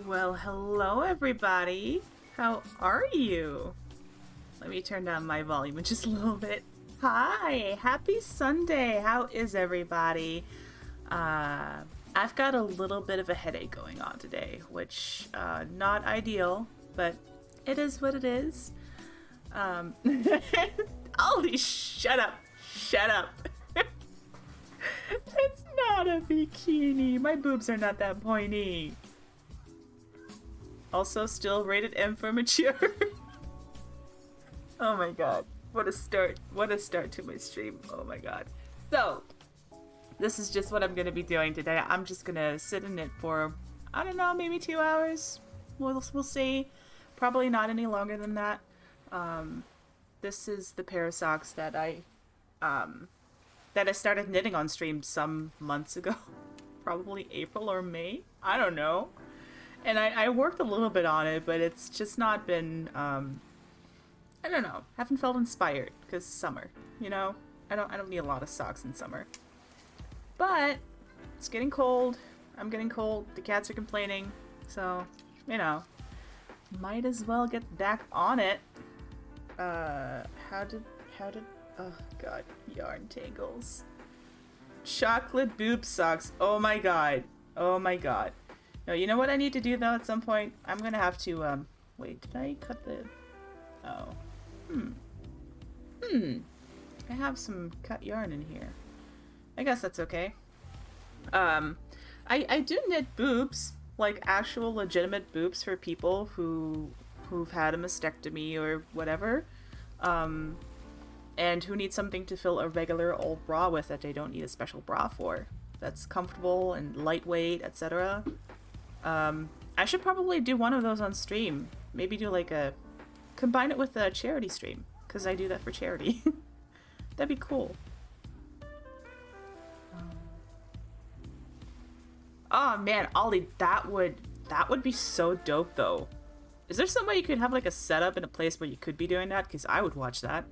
Well, hello everybody. How are you? Let me turn down my volume just a little bit. Hi, happy Sunday. How is everybody? Uh, I've got a little bit of a headache going on today, which not ideal, but it is what it is. Ollie, shut up, shut up. It's not a bikini. My boobs are not that pointy. Also, still rated M for mature. Oh my god. What a start. What a start to my stream. Oh my god. So, this is just what I'm going to be doing today. I'm just going to sit in it for, I don't know, maybe 2 hours. We'll see. Probably not any longer than that. This is the pair of socks that I started knitting on stream some months ago. Probably April or May. I don't know. And I worked a little bit on it, but it's just not been I don't know. Haven't felt inspired because summer, you know? I don't need a lot of socks in summer. But it's getting cold. I'm getting cold. The cats are complaining. So, you know, might as well get back on it. How did oh god, yarn tangles. Chocolate boob socks. Oh my god. Oh my god. No, you know what I need to do though at some point? I'm gonna have to, wait, did I cut the... Oh. I have some cut yarn in here. I guess that's okay. I do knit boobs, like actual legitimate boobs for people who've had a mastectomy or whatever. And who need something to fill a regular old bra with that they don't need a special bra for. That's comfortable and lightweight, etc. I should probably do one of those on stream. Maybe do like a... Combine it with a charity stream, because I do that for charity. That'd be cool. Oh man, Ollie, that would be so dope though. Is there some way you could have like a setup in a place where you could be doing that? Because I would watch that.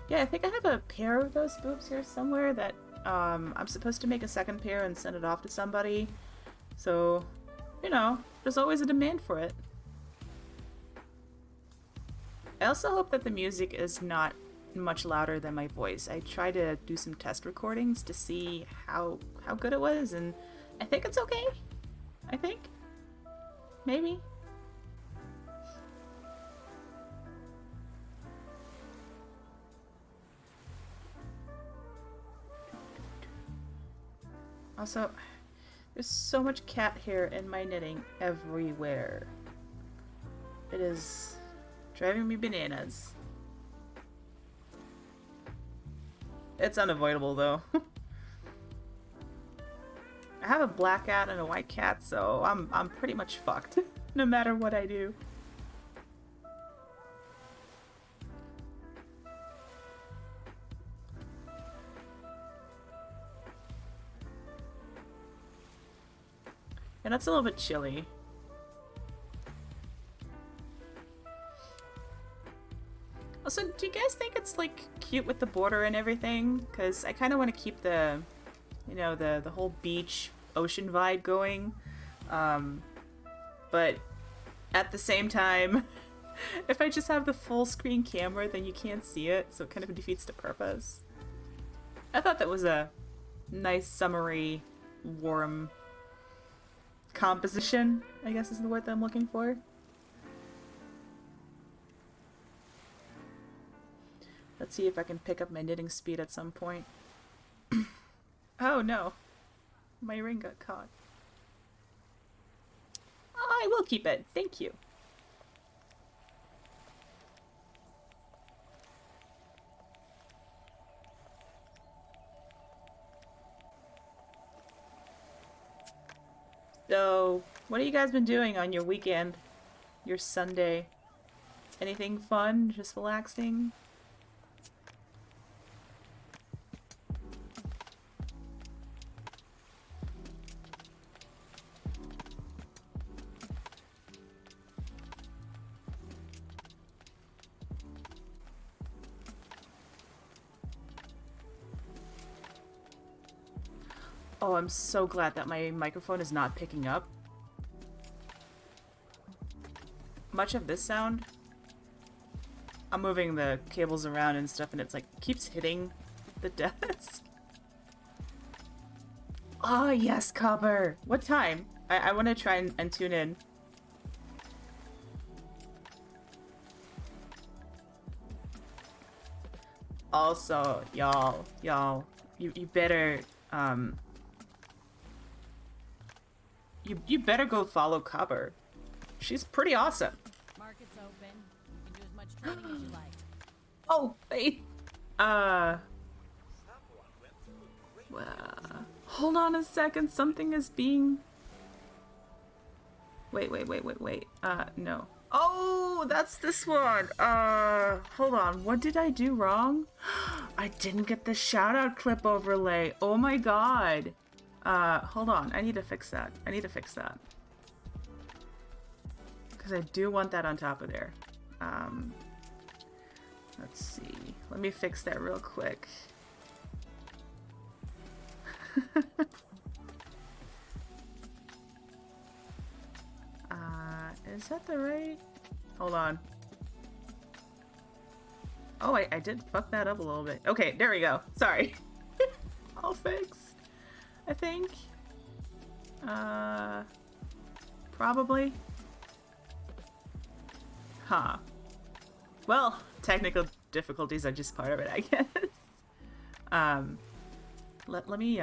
Yeah, I think I have a pair of those boobs here somewhere that I'm supposed to make a second pair and send it off to somebody. So, you know, there's always a demand for it. I also hope that the music is not much louder than my voice. I tried to do some test recordings to see how good it was, and I think it's okay. I think. Maybe. Also, there's so much cat hair in my knitting everywhere. It is driving me bananas. It's unavoidable though. I have a black cat and a white cat, so I'm pretty much fucked no matter what I do. And that's a little bit chilly. Also, do you guys think it's like cute with the border and everything? Because I kind of want to keep the, you know, the whole beach ocean vibe going. But at the same time, if I just have the full screen camera, then you can't see it, so it kind of defeats the purpose. I thought that was a nice, summery, warm composition, I guess is the word that I'm looking for. Let's see if I can pick up my knitting speed at some point. Oh no. My ring got caught. Oh, I will keep it. Thank you. So, what have you guys been doing on your weekend? Your Sunday? Anything fun? Just relaxing? Oh, I'm so glad that my microphone is not picking up. much of this sound. I'm moving the cables around and stuff, and it's like keeps hitting the desk. Oh yes, copper. What time? I want to try and tune in. Also, y'all, you better you better go follow Copper. She's pretty awesome. Market's open. You can do as much trading as you like. Oh, wait. Hold on a second. Something is being... Wait. No. Oh, that's this one. Hold on. What did I do wrong? I didn't get the shout out clip overlay. Oh my god. Hold on. I need to fix that. Because I do want that on top of there. Let's see. Let me fix that real quick. Is that the right? Hold on. Oh, I did fuck that up a little bit. Okay, there we go. Sorry. All fixed, I think. Probably. Huh. Well, technical difficulties are just part of it, I guess. Let me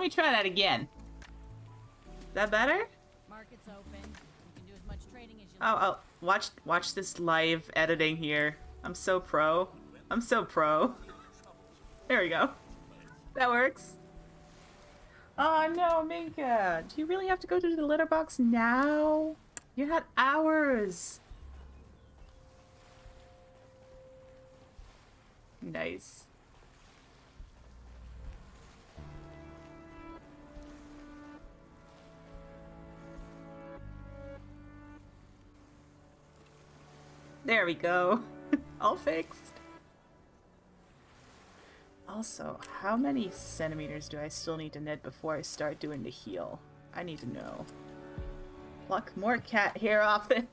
try that again. Is that better? Market's open. You can do as much trading as you like. Oh, watch this live editing here. I'm so pro. There we go. That works. Oh no, Minka. Do you really have to go to the litter box now? You had hours. Nice. There we go. All fixed. Also, how many centimeters do I still need to knit before I start doing the heel? I need to know. Pluck more cat hair off it.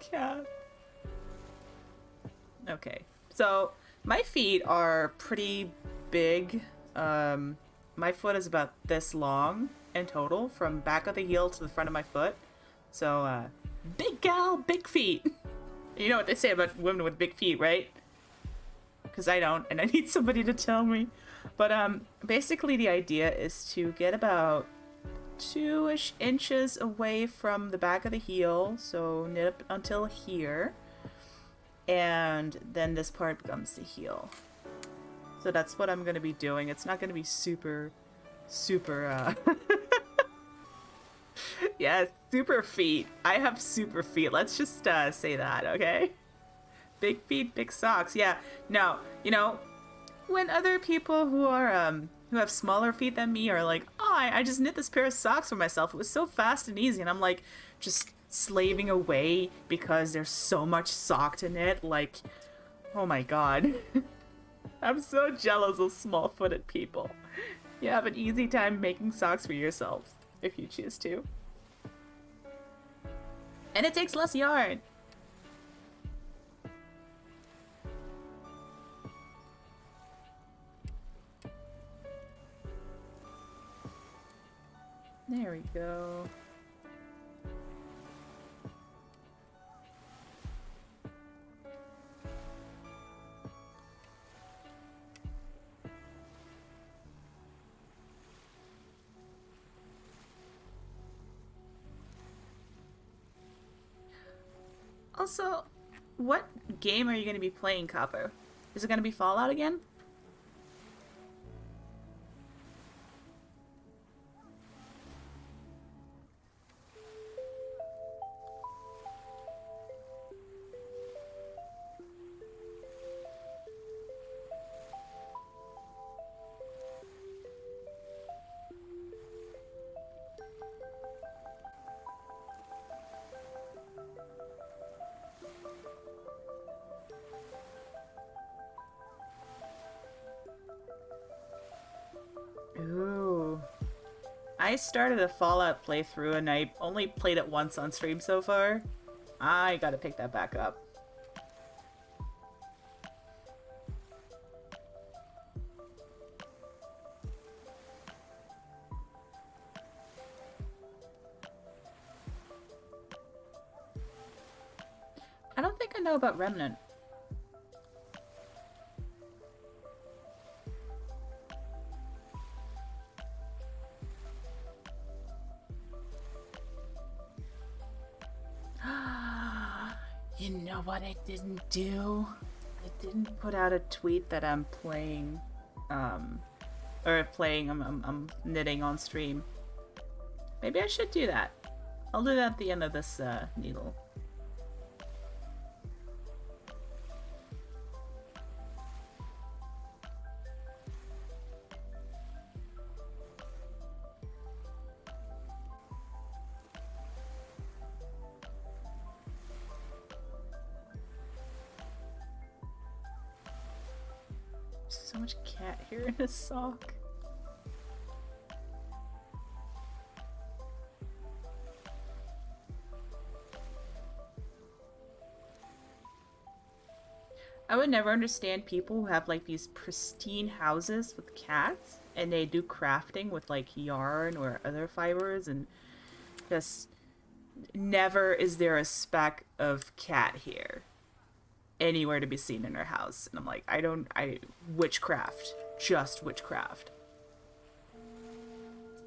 Cat. Okay. So, my feet are pretty big. My foot is about this long in total, from back of the heel to the front of my foot. So, big gal, big feet. You know what they say about women with big feet, right? Because I don't, and I need somebody to tell me. But basically the idea is to get about 2-ish inches away from the back of the heel, so knit up until here, and then this part becomes the heel. So that's what I'm going to be doing. It's not going to be super yeah, super feet. I have super feet. Let's just say that, okay? Big feet, big socks. Yeah. No, you know, when other people who are who have smaller feet than me are like, "Oh, I just knit this pair of socks for myself. It was so fast and easy." And I'm like just slaving away because there's so much sock to knit. Like, oh my god. I'm so jealous of small-footed people. You have an easy time making socks for yourself if you choose to. And it takes less yarn. There we go. Also, what game are you going to be playing, Copper? Is it going to be Fallout again? I started a Fallout playthrough and I only played it once on stream so far. I gotta pick that back up. I don't think I know about Remnant. You know what I didn't do? I didn't put out a tweet that I'm playing, I'm knitting on stream. Maybe I should do that. I'll do that at the end of this, needle. So much cat hair in his sock. I would never understand people who have like these pristine houses with cats and they do crafting with like yarn or other fibers and just never is there a speck of cat hair anywhere to be seen in her house. And I'm like, witchcraft. Just witchcraft.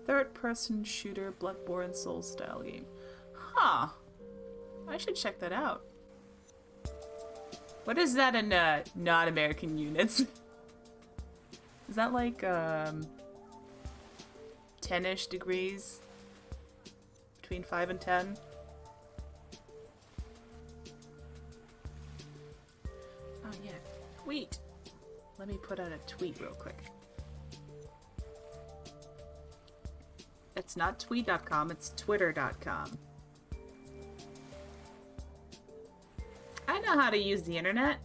Third-person shooter Bloodborne Soul-style game. Huh. I should check that out. What is that in, non-American units? Is that like, 10-ish degrees? Between 5 and 10? Oh yeah, tweet. Let me put out a tweet real quick. It's not tweet.com, it's twitter.com. I know how to use the internet.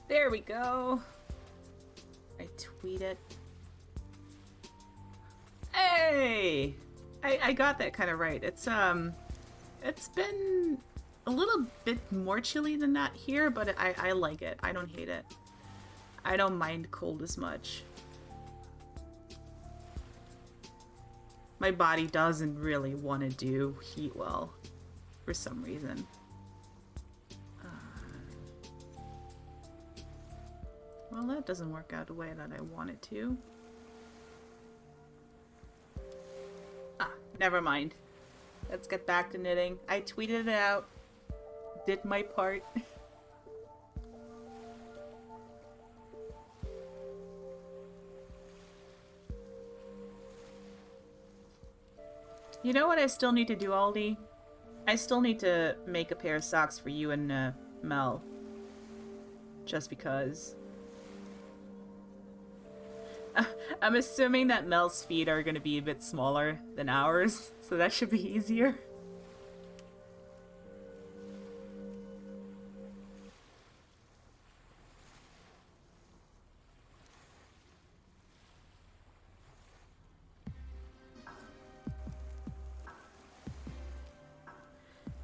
There we go. I tweet it. Hey! I got that kind of right. It's been a little bit more chilly than that here, but I like it. I don't hate it. I don't mind cold as much. My body doesn't really want to do heat well for some reason. Well, that doesn't work out the way that I want it to. Ah, never mind. Let's get back to knitting. I tweeted it out. Did my part. You know what I still need to do, Aldi? I still need to make a pair of socks for you and Mel. Just because. I'm assuming that Mel's feet are going to be a bit smaller than ours, so that should be easier.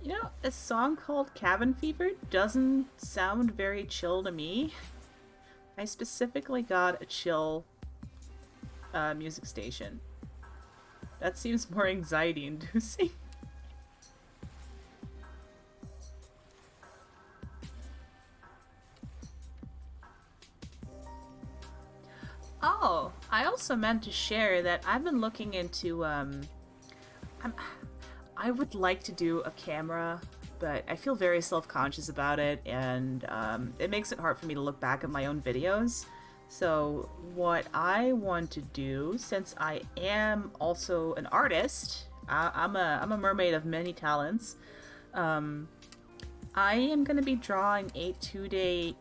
You know, a song called Cabin Fever doesn't sound very chill to me. I specifically got a chill music station. That seems more anxiety inducing. Oh, I also meant to share that I've been looking into I would like to do a camera, but I feel very self-conscious about it, and it makes it hard for me to look back at my own videos. So, what I want to do, since I am also an artist, I'm a mermaid of many talents. Um, I am gonna be drawing a 2D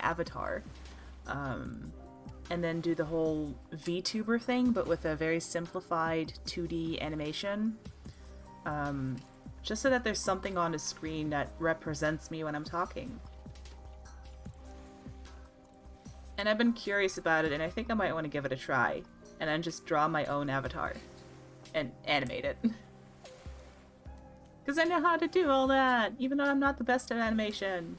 avatar, and then do the whole VTuber thing, but with a very simplified 2D animation. Just so that there's something on the screen that represents me when I'm talking. And I've been curious about it, and I think I might want to give it a try. And then just draw my own avatar. And animate it. Because I know how to do all that, even though I'm not the best at animation.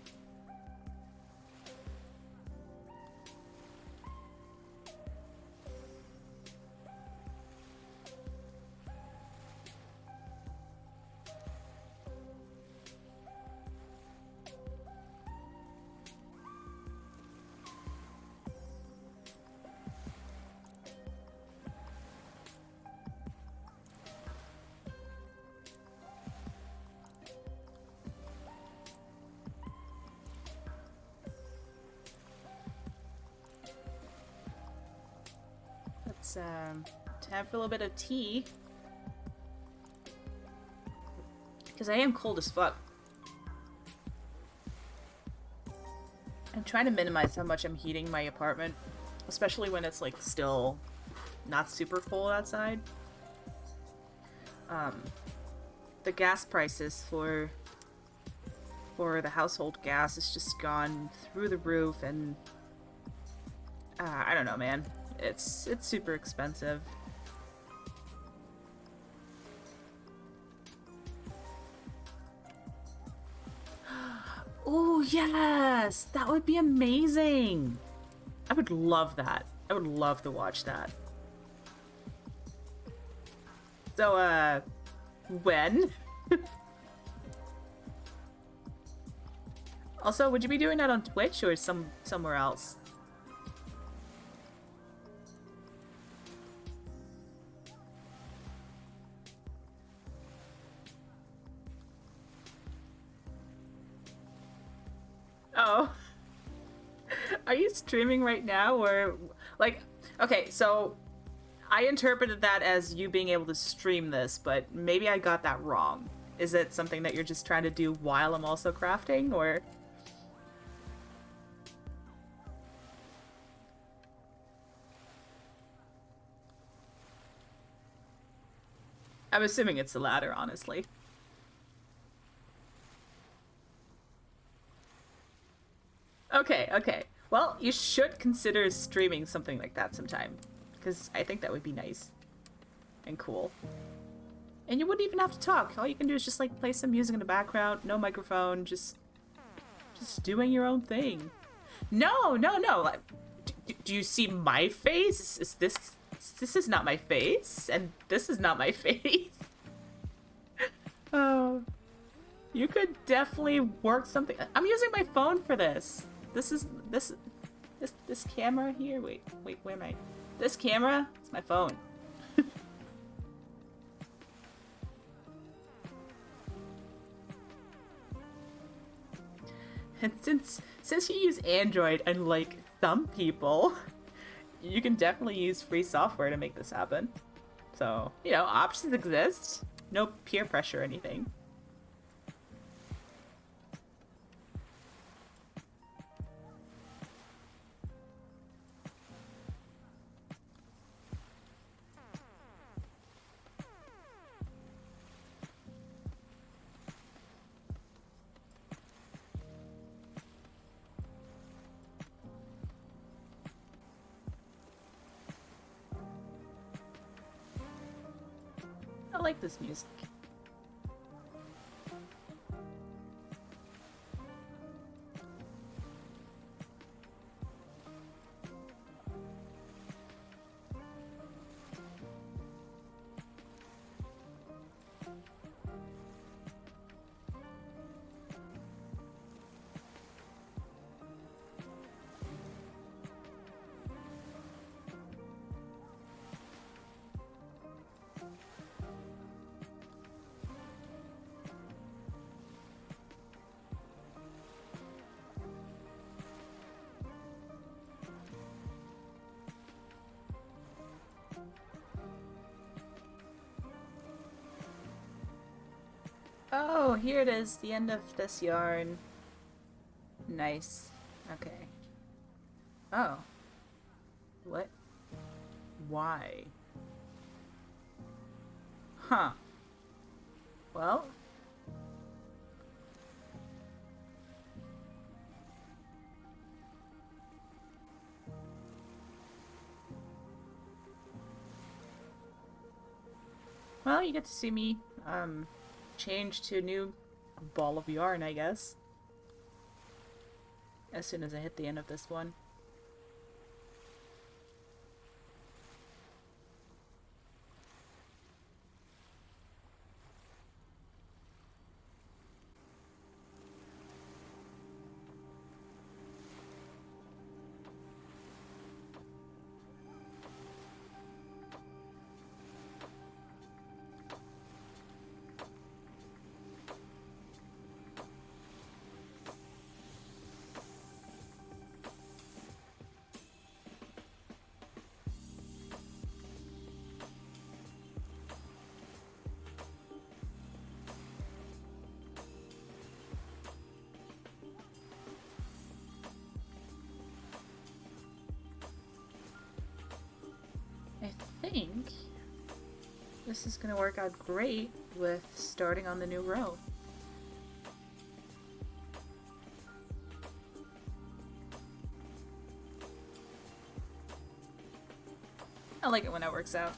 Let's have a little bit of tea. Because I am cold as fuck. I'm trying to minimize how much I'm heating my apartment, especially when it's like still not super cold outside. The gas prices for the household gas has just gone through the roof, and I don't know, man. It's super expensive. Oh, yes! That would be amazing! I would love that. I would love to watch that. So, when? Also, would you be doing that on Twitch or somewhere else? Oh. Are you streaming right now, or like, okay, so I interpreted that as you being able to stream this, but maybe I got that wrong. Is it something that you're just trying to do while I'm also crafting, or? I'm assuming it's the latter, honestly. Okay, okay. Well, you should consider streaming something like that sometime, because I think that would be nice and cool. And you wouldn't even have to talk. All you can do is just like play some music in the background, no microphone, just doing your own thing. No, no, no. Like, do you see my face? Is this is not my face, and this is not my face. Oh, you could definitely work something. I'm using my phone for this. This camera here. Wait, where am I? This camera? It's my phone. And since you use Android, unlike some people, you can definitely use free software to make this happen. So, you know, options exist. No peer pressure or anything. I like this music. Oh, here it is, the end of this yarn. Nice. Okay. Oh. What? Why? Huh. Well. Well, you get to see me, change to a new ball of yarn, I guess. As soon as I hit the end of this one. I think this is gonna work out great with starting on the new row. I like it when that works out.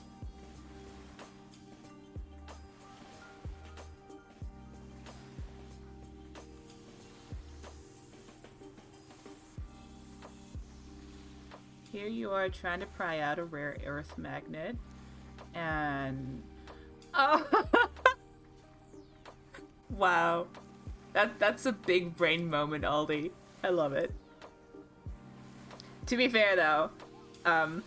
Here you are trying to pry out a rare earth magnet, and oh, wow, that's a big brain moment, Aldi. I love it. To be fair though, that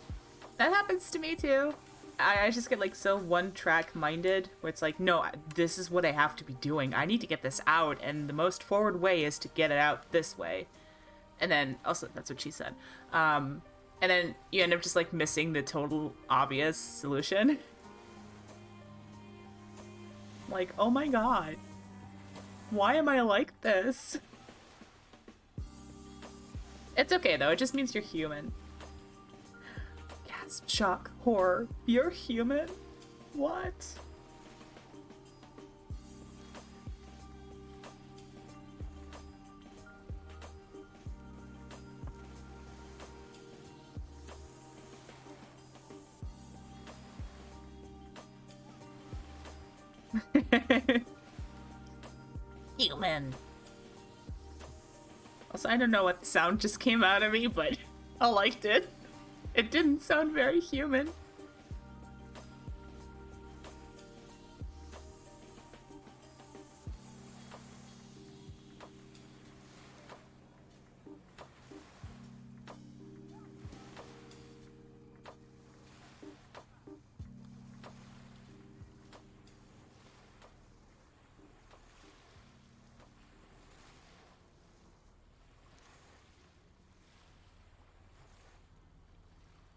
happens to me too. I just get like so one-track minded, where it's like, no, this is what I have to be doing. I need to get this out, and the most forward way is to get it out this way. And then also, that's what she said. And then you end up just like missing the total obvious solution. Like, oh my god. Why am I like this? It's okay though, it just means you're human. Gasp, shock, horror. You're human? What? Human. Also, I don't know what sound just came out of me, but I liked it. It didn't sound very human.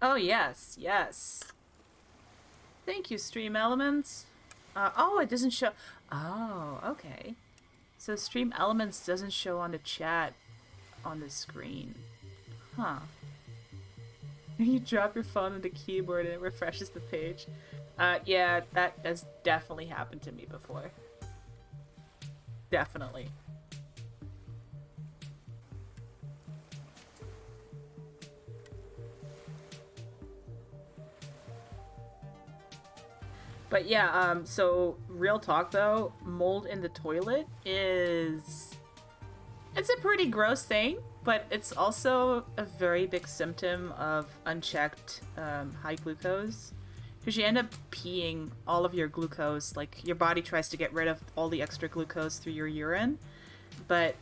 Oh, yes, yes. Thank you, Stream Elements. Oh, it doesn't show. Oh, okay. So Stream Elements doesn't show on the chat on the screen. Huh. You drop your phone on the keyboard and it refreshes the page. Yeah, that has definitely happened to me before. Definitely. But yeah, so real talk though, mold in the toilet is... It's a pretty gross thing, but it's also a very big symptom of unchecked high glucose. Because you end up peeing all of your glucose, like your body tries to get rid of all the extra glucose through your urine. But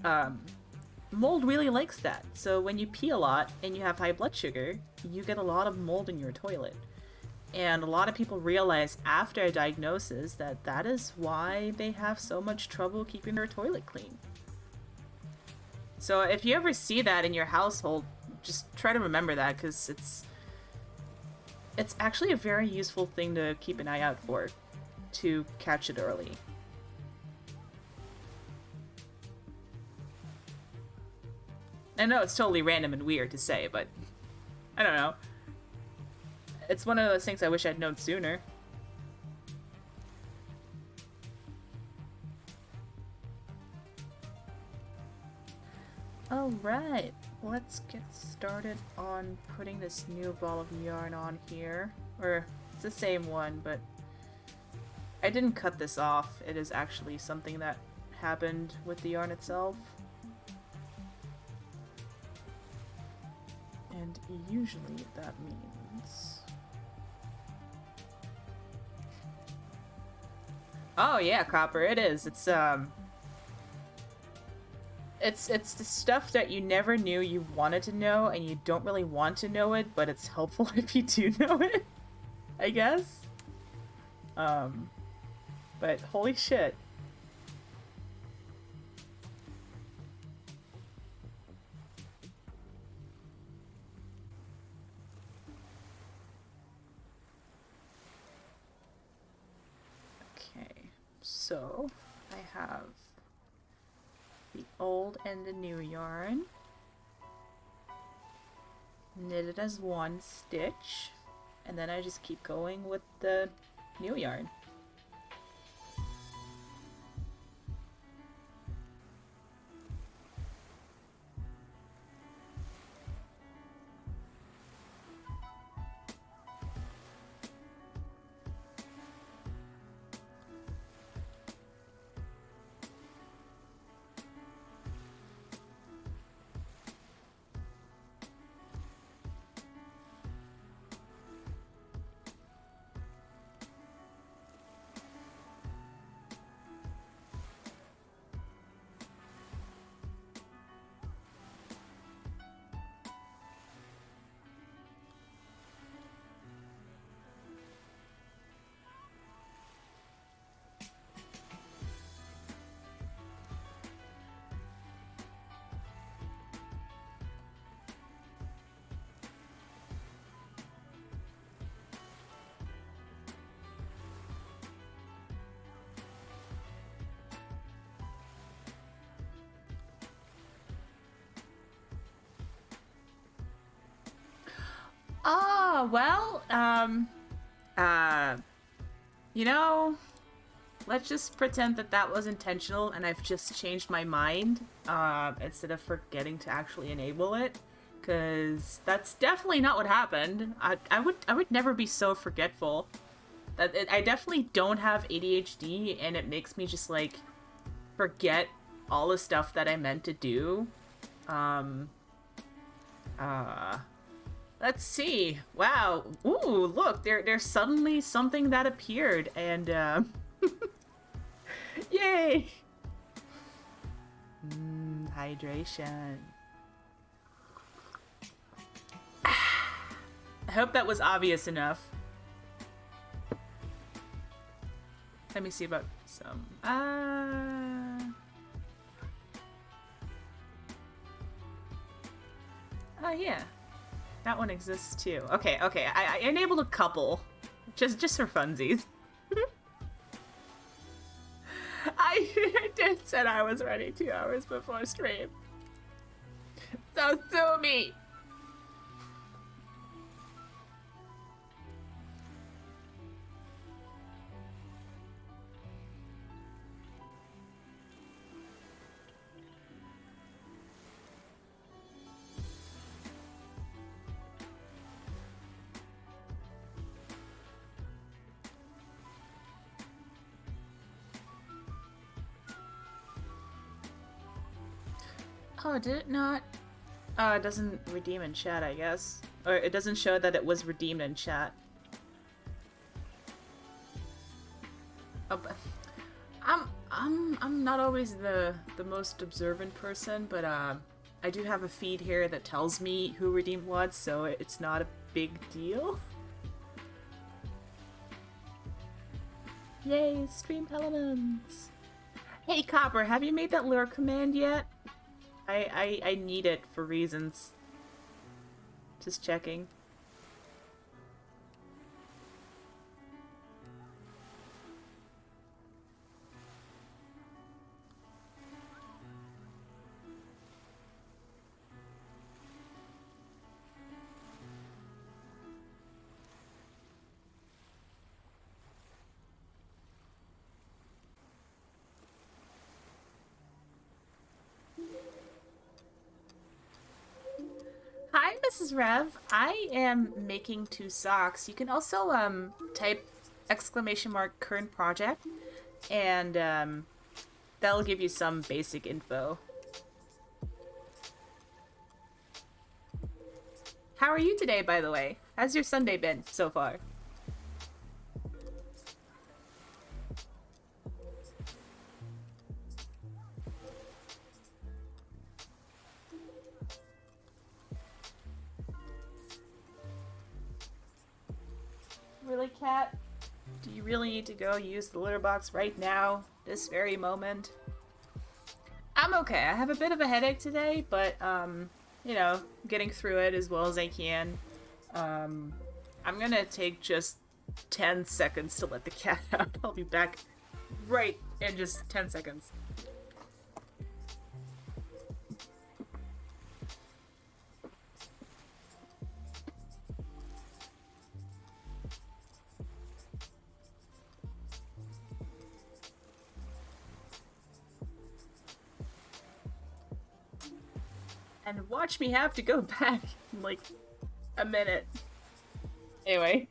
mold really likes that. So when you pee a lot and you have high blood sugar, you get a lot of mold in your toilet. And a lot of people realize after a diagnosis that that is why they have so much trouble keeping their toilet clean. So if you ever see that in your household, just try to remember that, because it's actually a very useful thing to keep an eye out for, to catch it early. I know it's totally random and weird to say, but I don't know. It's one of those things I wish I'd known sooner. Alright, let's get started on putting this new ball of yarn on here. Or, it's the same one, but I didn't cut this off. It is actually something that happened with the yarn itself. And usually that means... Oh yeah, Copper, it is. It's the stuff that you never knew you wanted to know, and you don't really want to know it, but it's helpful if you do know it, I guess. But holy shit. Okay, so I have the old and the new yarn knitted as one stitch, and then I just keep going with the new yarn. Oh, well, you know, let's just pretend that that was intentional and I've just changed my mind, instead of forgetting to actually enable it, because that's definitely not what happened. I would never be so forgetful. I definitely don't have ADHD, and it makes me just, like, forget all the stuff that I meant to do. Let's see. Wow. Ooh, look, there's suddenly something that appeared, and, yay! Hydration. I hope that was obvious enough. Let me see about some, oh, yeah. That one exists too. Okay, I enabled a couple. Just for funsies. I did said I was ready 2 hours before stream. So sue me! Oh, did it not? Oh, it doesn't redeem in chat, I guess. Or it doesn't show that it was redeemed in chat. Oh, but I'm not always the most observant person, but I do have a feed here that tells me who redeemed what, so it's not a big deal. Yay, stream elements! Hey Copper, have you made that lure command yet? I need it for reasons. Just checking. this is Rev. I am making two socks. You can also type exclamation mark current project, and that'll give you some basic info. How are you today, by the way? How's your Sunday been so far? Really, Cat? Do you really need to go use the litter box right now? This very moment? I'm okay. I have a bit of a headache today, but, you know, getting through it as well as I can. Um, I'm gonna take just 10 seconds to let the cat out. I'll be back right in just 10 seconds. And watch me have to go back in like a minute. Anyway.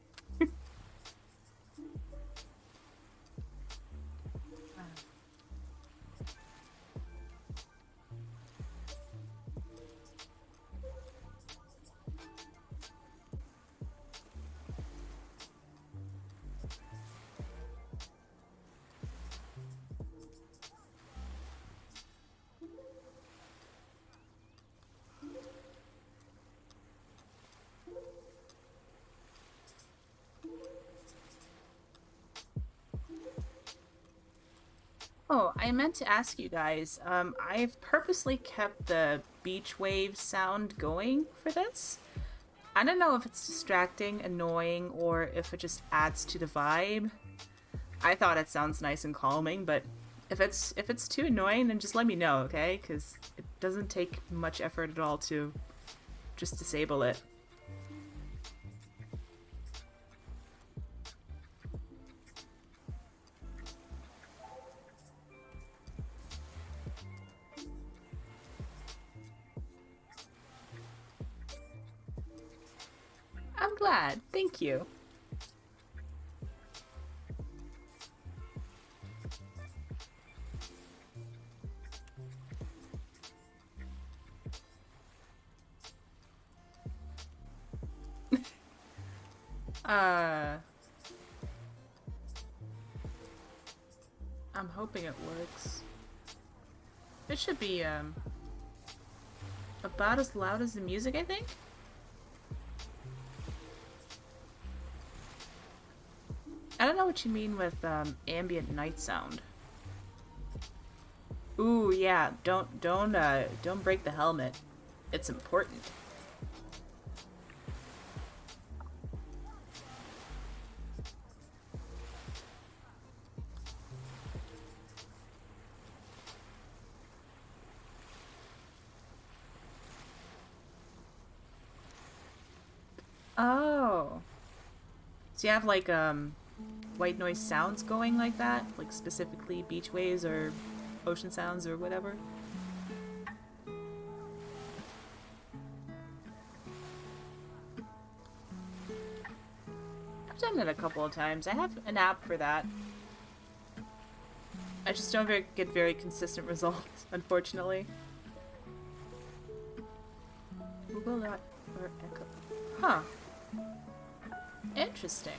Oh, I meant to ask you guys. I've purposely kept the beach wave sound going for this. I don't know if it's distracting, annoying, or if it just adds to the vibe. I thought it sounds nice and calming, but if it's too annoying, then just let me know, okay? Because it doesn't take much effort at all to just disable it. I'm glad. Thank you. Uh, I'm hoping it works. It should be, about as loud as the music, I think? I don't know what you mean with, ambient night sound. Ooh, yeah, don't break the helmet. It's important. Oh. So you have, like, white noise sounds going like that? Like, specifically beach waves or ocean sounds or whatever? I've done it a couple of times. I have an app for that. I just don't get very consistent results, unfortunately. Google that or Echo. Huh. Interesting.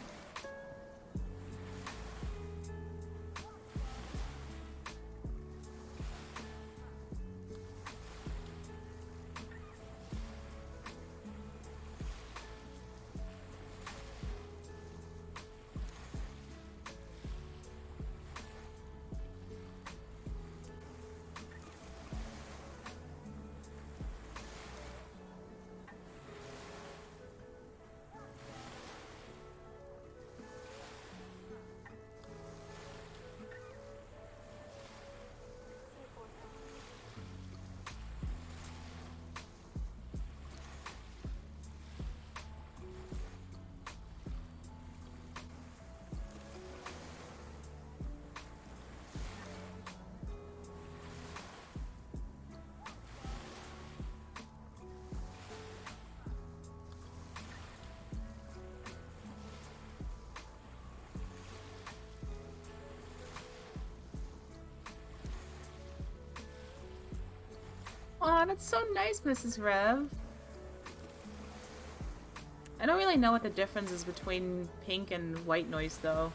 Aw, that's so nice, Mrs. Rev. I don't really know what the difference is between pink and white noise, though.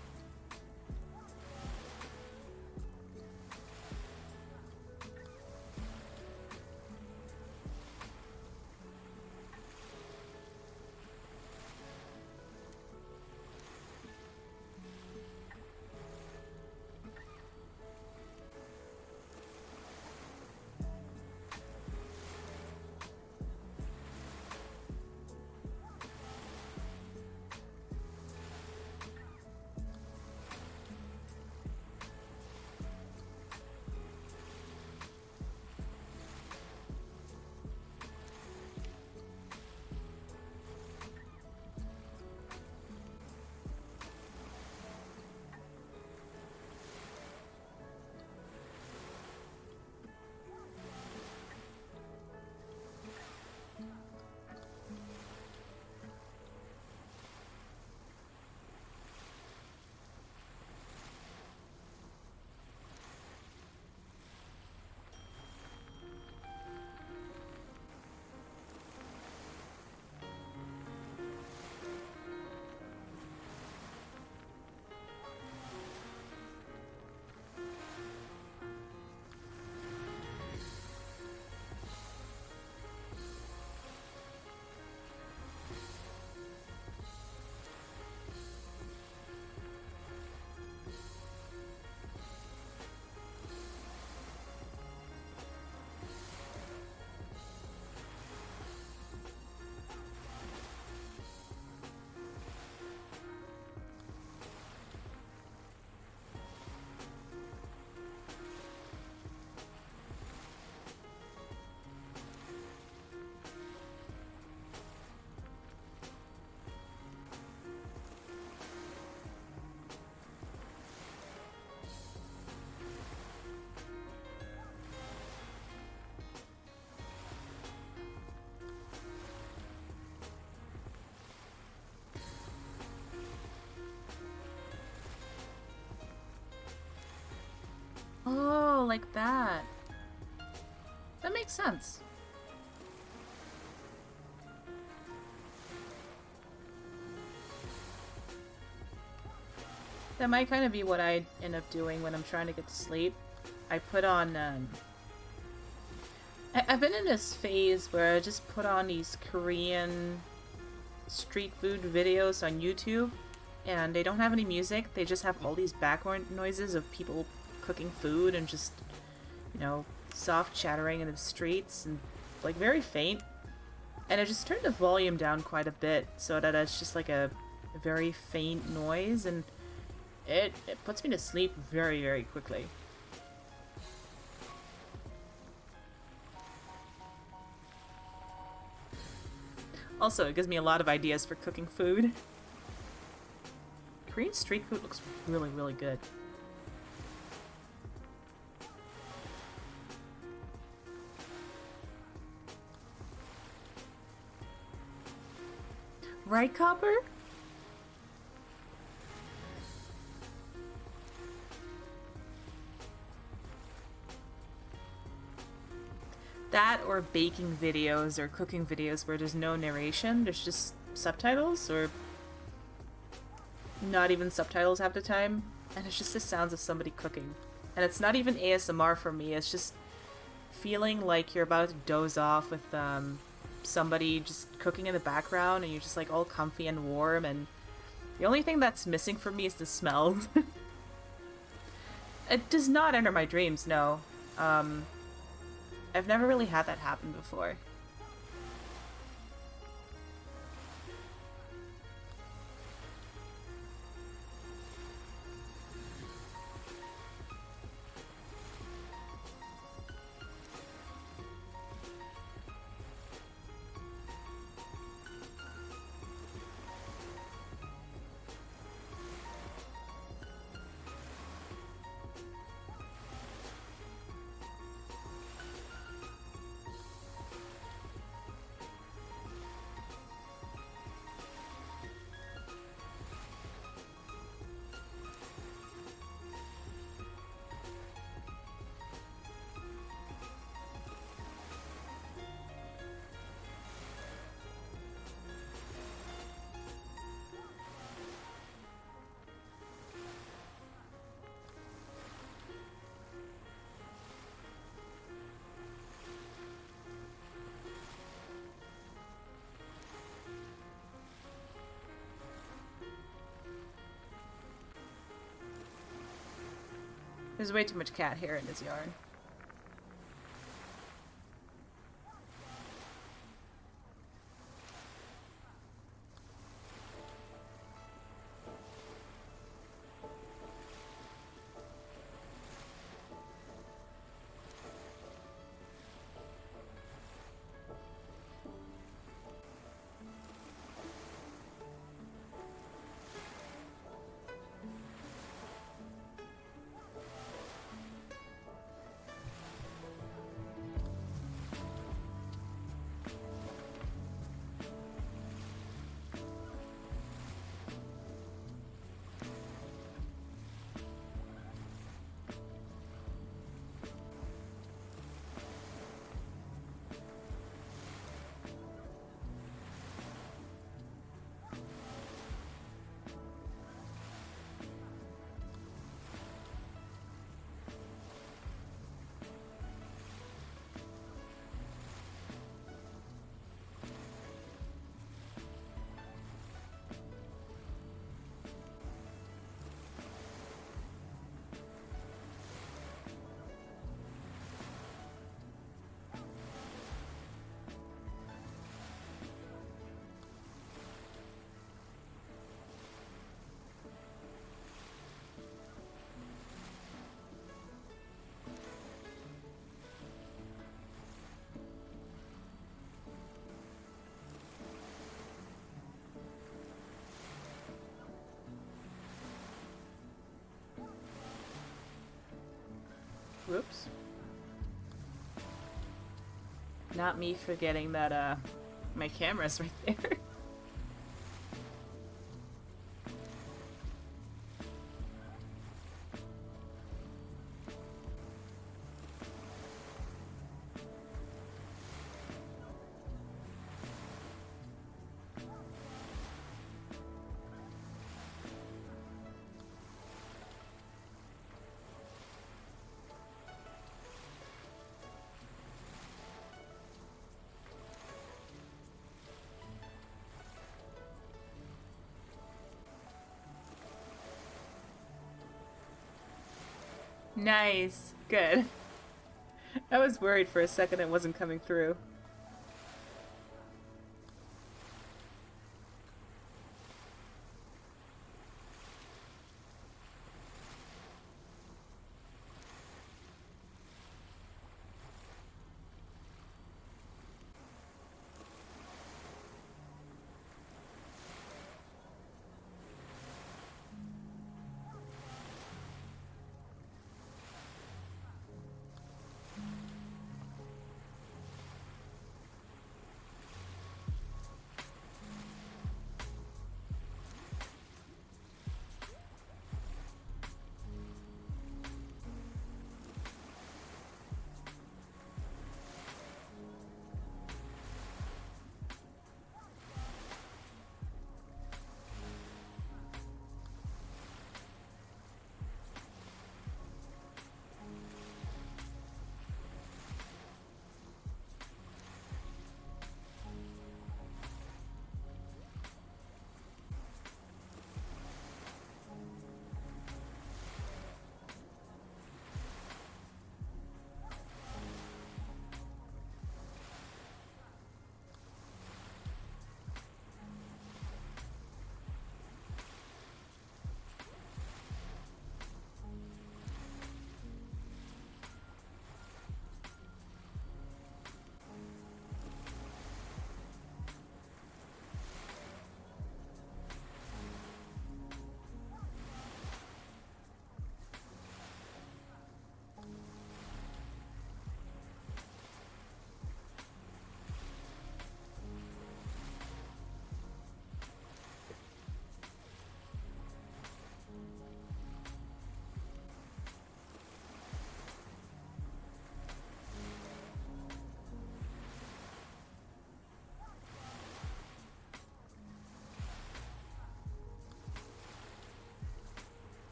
Oh, like that. That makes sense. That might kind of be what I end up doing when I'm trying to get to sleep. I put on, I've been in this phase where I just put on these Korean street food videos on YouTube, and they don't have any music. They just have all these background noises of people cooking food and just, you know, soft chattering in the streets and, like, very faint. And I just turned the volume down quite a bit so that it's just like a very faint noise, and it puts me to sleep very, very quickly. Also, it gives me a lot of ideas for cooking food. Korean street food looks really, really good. Right, Copper? That or baking videos or cooking videos where there's no narration, there's just subtitles, or not even subtitles half the time, and it's just the sounds of somebody cooking. And it's not even ASMR for me, it's just feeling like you're about to doze off with somebody just cooking in the background, and you're just like all comfy and warm, and the only thing that's missing for me is the smell. It does not enter my dreams, no. I've never really had that happen before. There's way too much cat hair in this yard. Whoops. Not me forgetting that, my camera's right there. Nice. Good. I was worried for a second it wasn't coming through.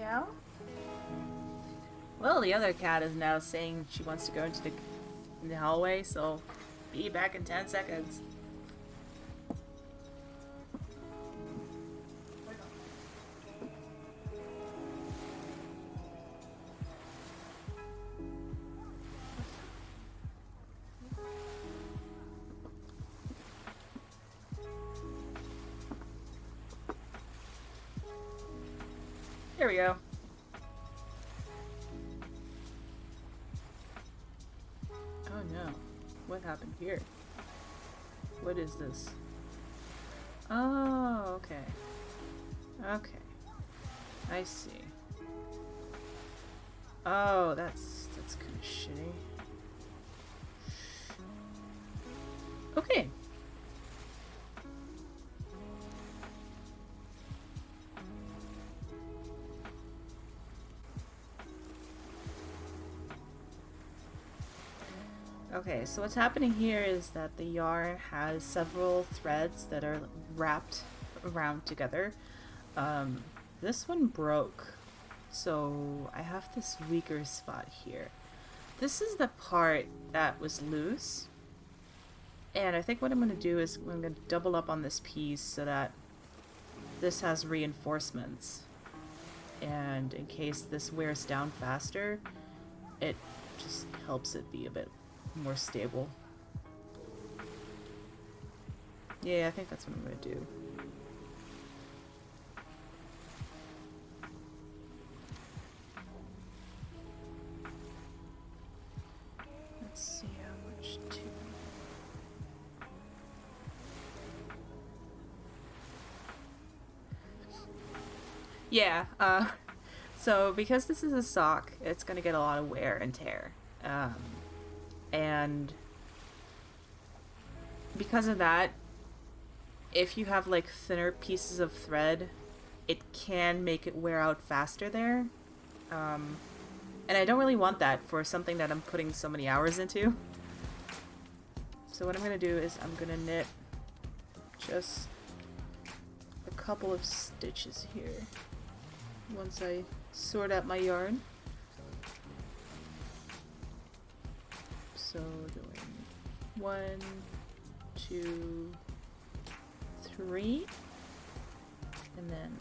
Meow. Well, the other cat is now saying she wants to go into the hallway, so be back in 10 seconds. Here we go. Oh no. What happened here? What is this? Oh, okay. Okay. I see. Oh, that's kind of shitty. Okay. Okay, so what's happening here is that the yarn has several threads that are wrapped around together. This one broke, so I have this weaker spot here. This is the part that was loose, and I think what I'm going to do is I'm going to double up on this piece so that this has reinforcements, and in case this wears down faster, it just helps it be a bit more stable. Yeah, I think that's what I'm gonna do. Let's see how much to... Yeah, so because this is a sock, it's gonna get a lot of wear and tear. And because of that, if you have like thinner pieces of thread, it can make it wear out faster there. And I don't really want that for something that I'm putting so many hours into. So what I'm gonna do is I'm gonna knit just a couple of stitches here once I sort out my yarn. So doing 1, 2, 3, and then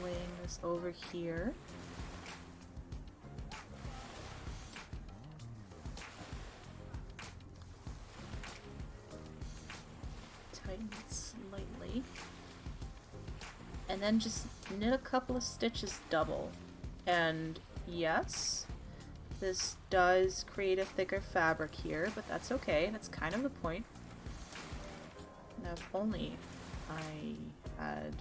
laying this over here. Tighten it slightly. And then just knit a couple of stitches double. And yes, this does create a thicker fabric here, but that's okay. That's kind of the point. Now, if only I had...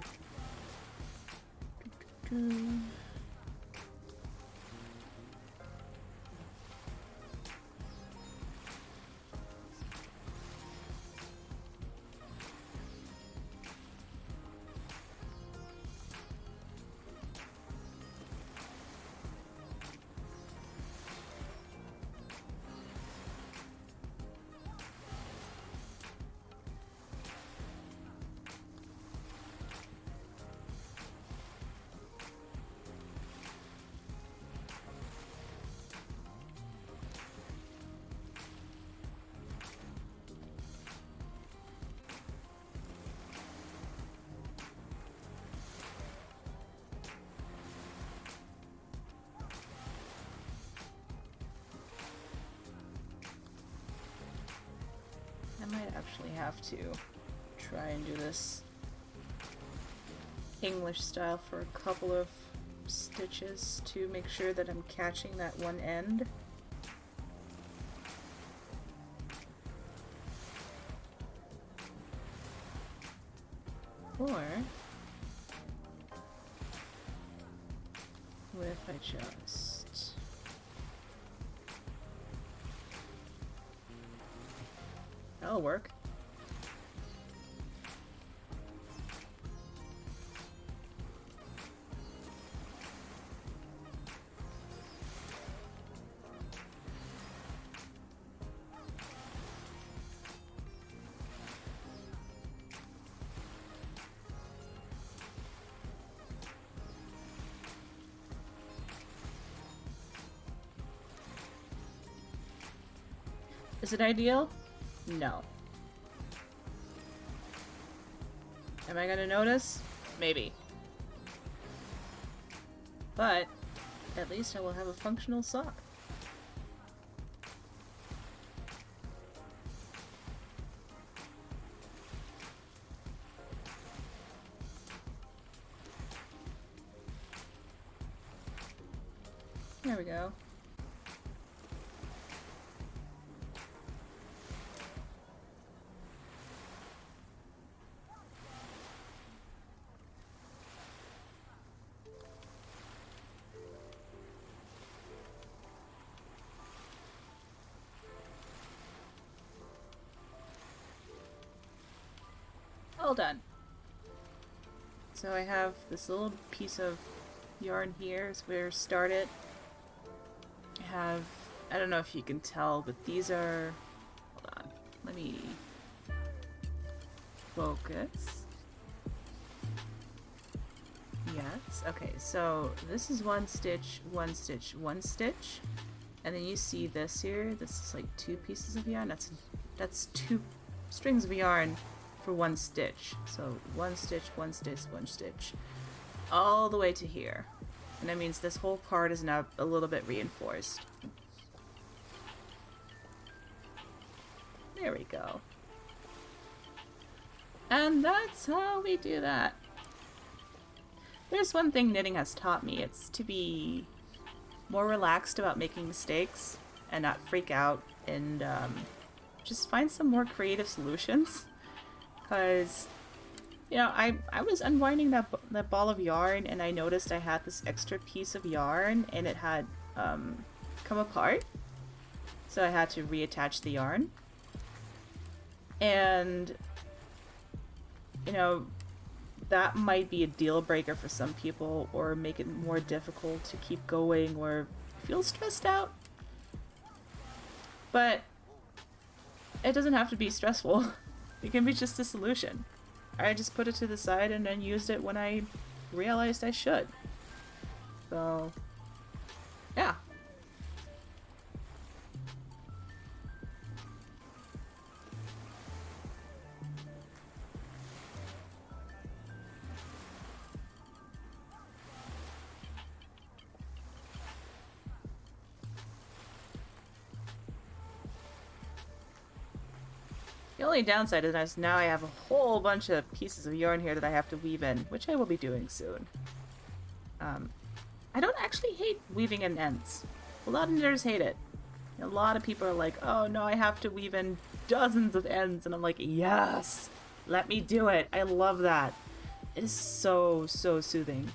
I might actually have to try and do this English style for a couple of stitches to make sure that I'm catching that one end. Or what if I just... That'll work. Is it ideal? No. Am I gonna notice? Maybe. But at least I will have a functional sock. There we go. All done. So I have this little piece of yarn here is where I started. I have, I don't know if you can tell, but these are, hold on, let me focus. Yes, okay, so this is one stitch, one stitch, one stitch. And then you see this here, this is like 2 pieces of yarn. That's 2 strings of yarn for 1 stitch. So 1 stitch, 1 stitch, 1 stitch, all the way to here. And that means this whole part is now a little bit reinforced. There we go. And that's how we do that. There's one thing knitting has taught me. It's to be more relaxed about making mistakes and not freak out and just find some more creative solutions. Because, you know, I was unwinding that ball of yarn and I noticed I had this extra piece of yarn and it had come apart. So I had to reattach the yarn. And, you know, that might be a deal breaker for some people or make it more difficult to keep going or feel stressed out. But it doesn't have to be stressful. It can be just a solution. I just put it to the side and then used it when I realized I should. So, yeah. The only downside is now I have a whole bunch of pieces of yarn here that I have to weave in, which I will be doing soon. I don't actually hate weaving in ends. A lot of knitters hate it. A lot of people are like, oh no, I have to weave in dozens of ends, and I'm like, yes! Let me do it! I love that! It is so, so soothing.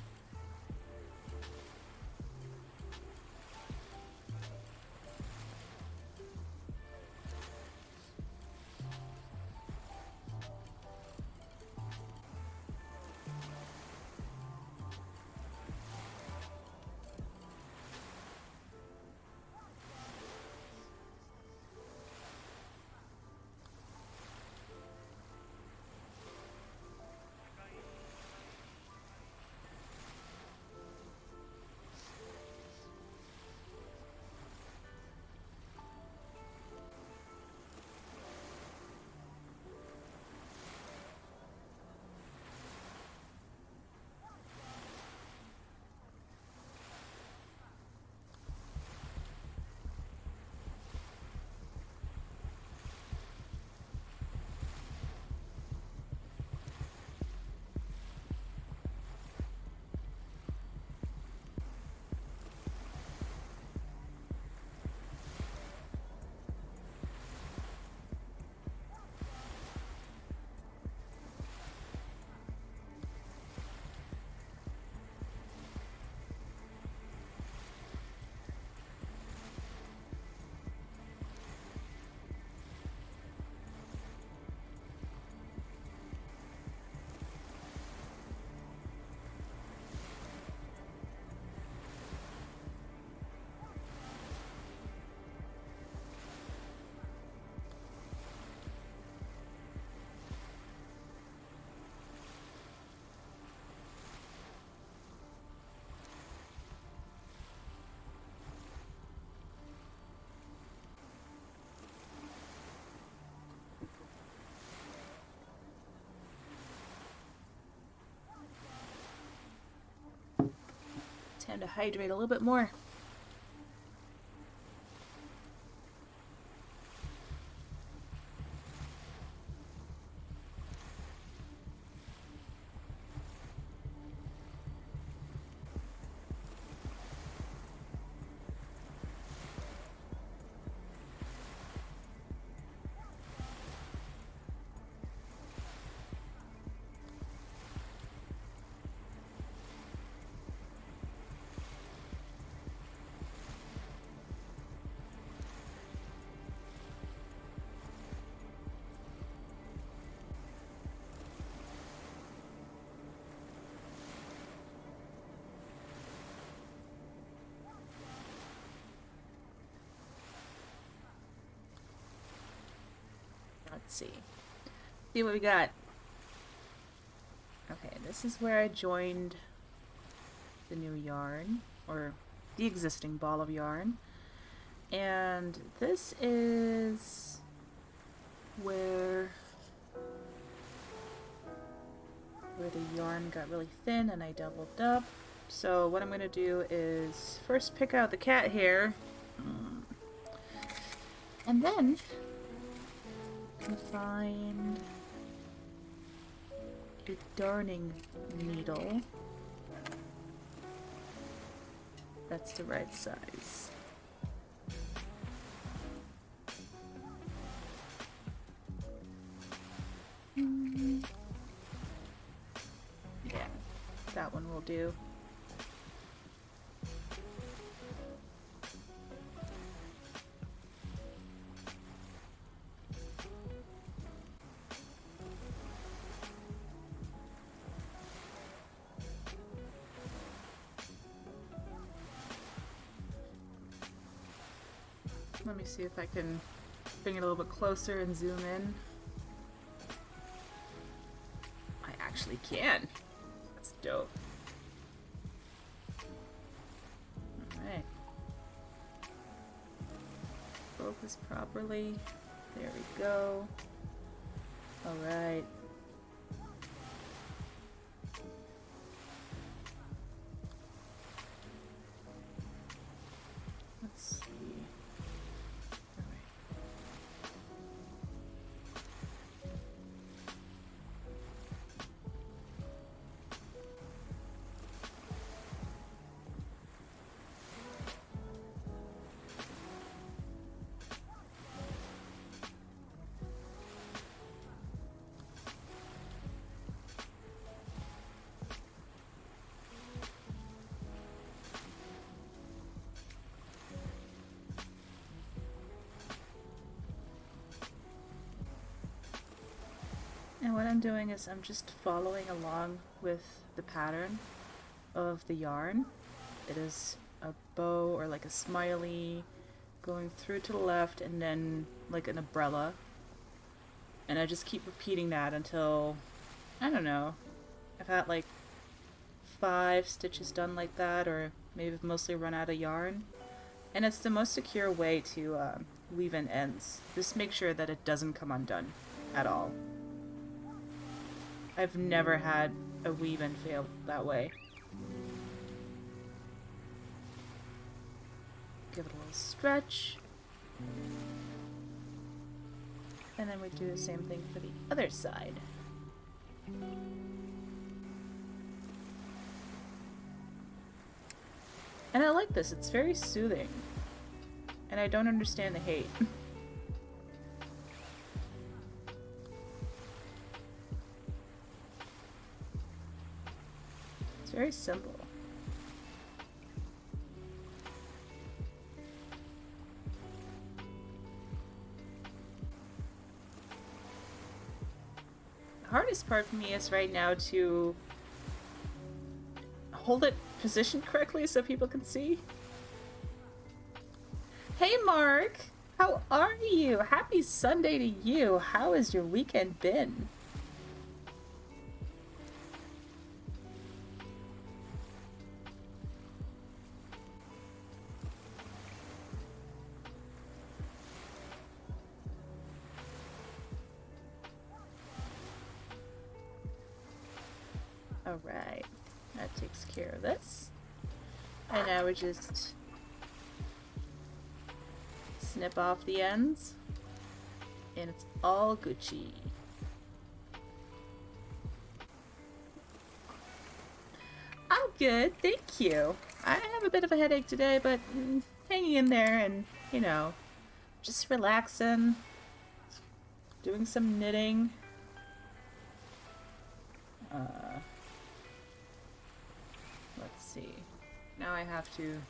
Time to hydrate a little bit more. Let's see what we got. Okay, this is where I joined the new yarn, or the existing ball of yarn. And this is where the yarn got really thin and I doubled up. So what I'm going to do is first pick out the cat hair, and then find a darning needle that's the right size. Yeah, that one will do. Let me see if I can bring it a little bit closer and zoom in. I actually can. That's dope. Alright. Focus properly. There we go. Alright. Let's see. And what I'm doing is I'm just following along with the pattern of the yarn. It is a bow or like a smiley going through to the left and then like an umbrella. And I just keep repeating that until, I don't know, I've had like 5 stitches done like that, or maybe I've mostly run out of yarn. And it's the most secure way to weave in ends. Just make sure that it doesn't come undone at all. I've never had a weave-in fail that way. Give it a little stretch. And then we do the same thing for the other side. And I like this, it's very soothing. And I don't understand the hate. It's very simple. The hardest part for me is right now to hold it positioned correctly so people can see. Hey Mark! How are you? Happy Sunday to you! How has your weekend been? Alright, that takes care of this. And I would just snip off the ends. And it's all Gucci. I'm good, thank you. I have a bit of a headache today, but hanging in there and, you know, just relaxing, doing some knitting. Let's see. Now I have to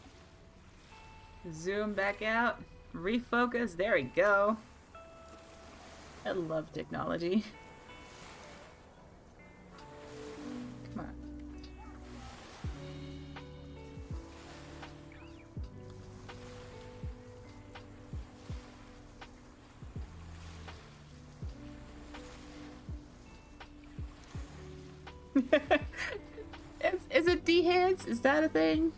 zoom back out, refocus. There we go. I love technology. Come on. Is it D-hands? Is that a thing?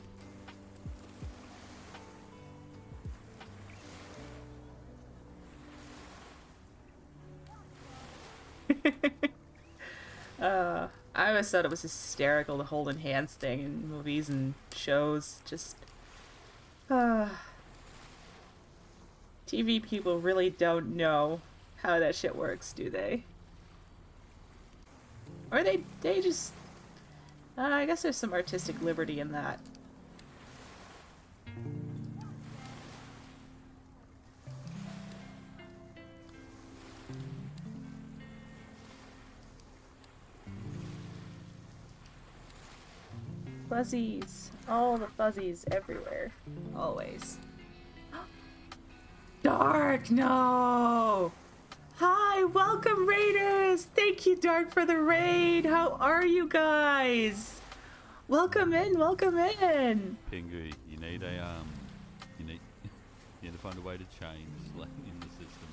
I always thought it was hysterical, the holding hands thing in movies and shows. Just, TV people really don't know how that shit works, do they? Or they just, I guess there's some artistic liberty in that. Fuzzies. All the fuzzies everywhere. Always. Dark, no! Hi, welcome raiders! Thank you, Dark, for the raid! How are you guys? Welcome in, welcome in! Pingu, you need a you need to find a way to change like in the system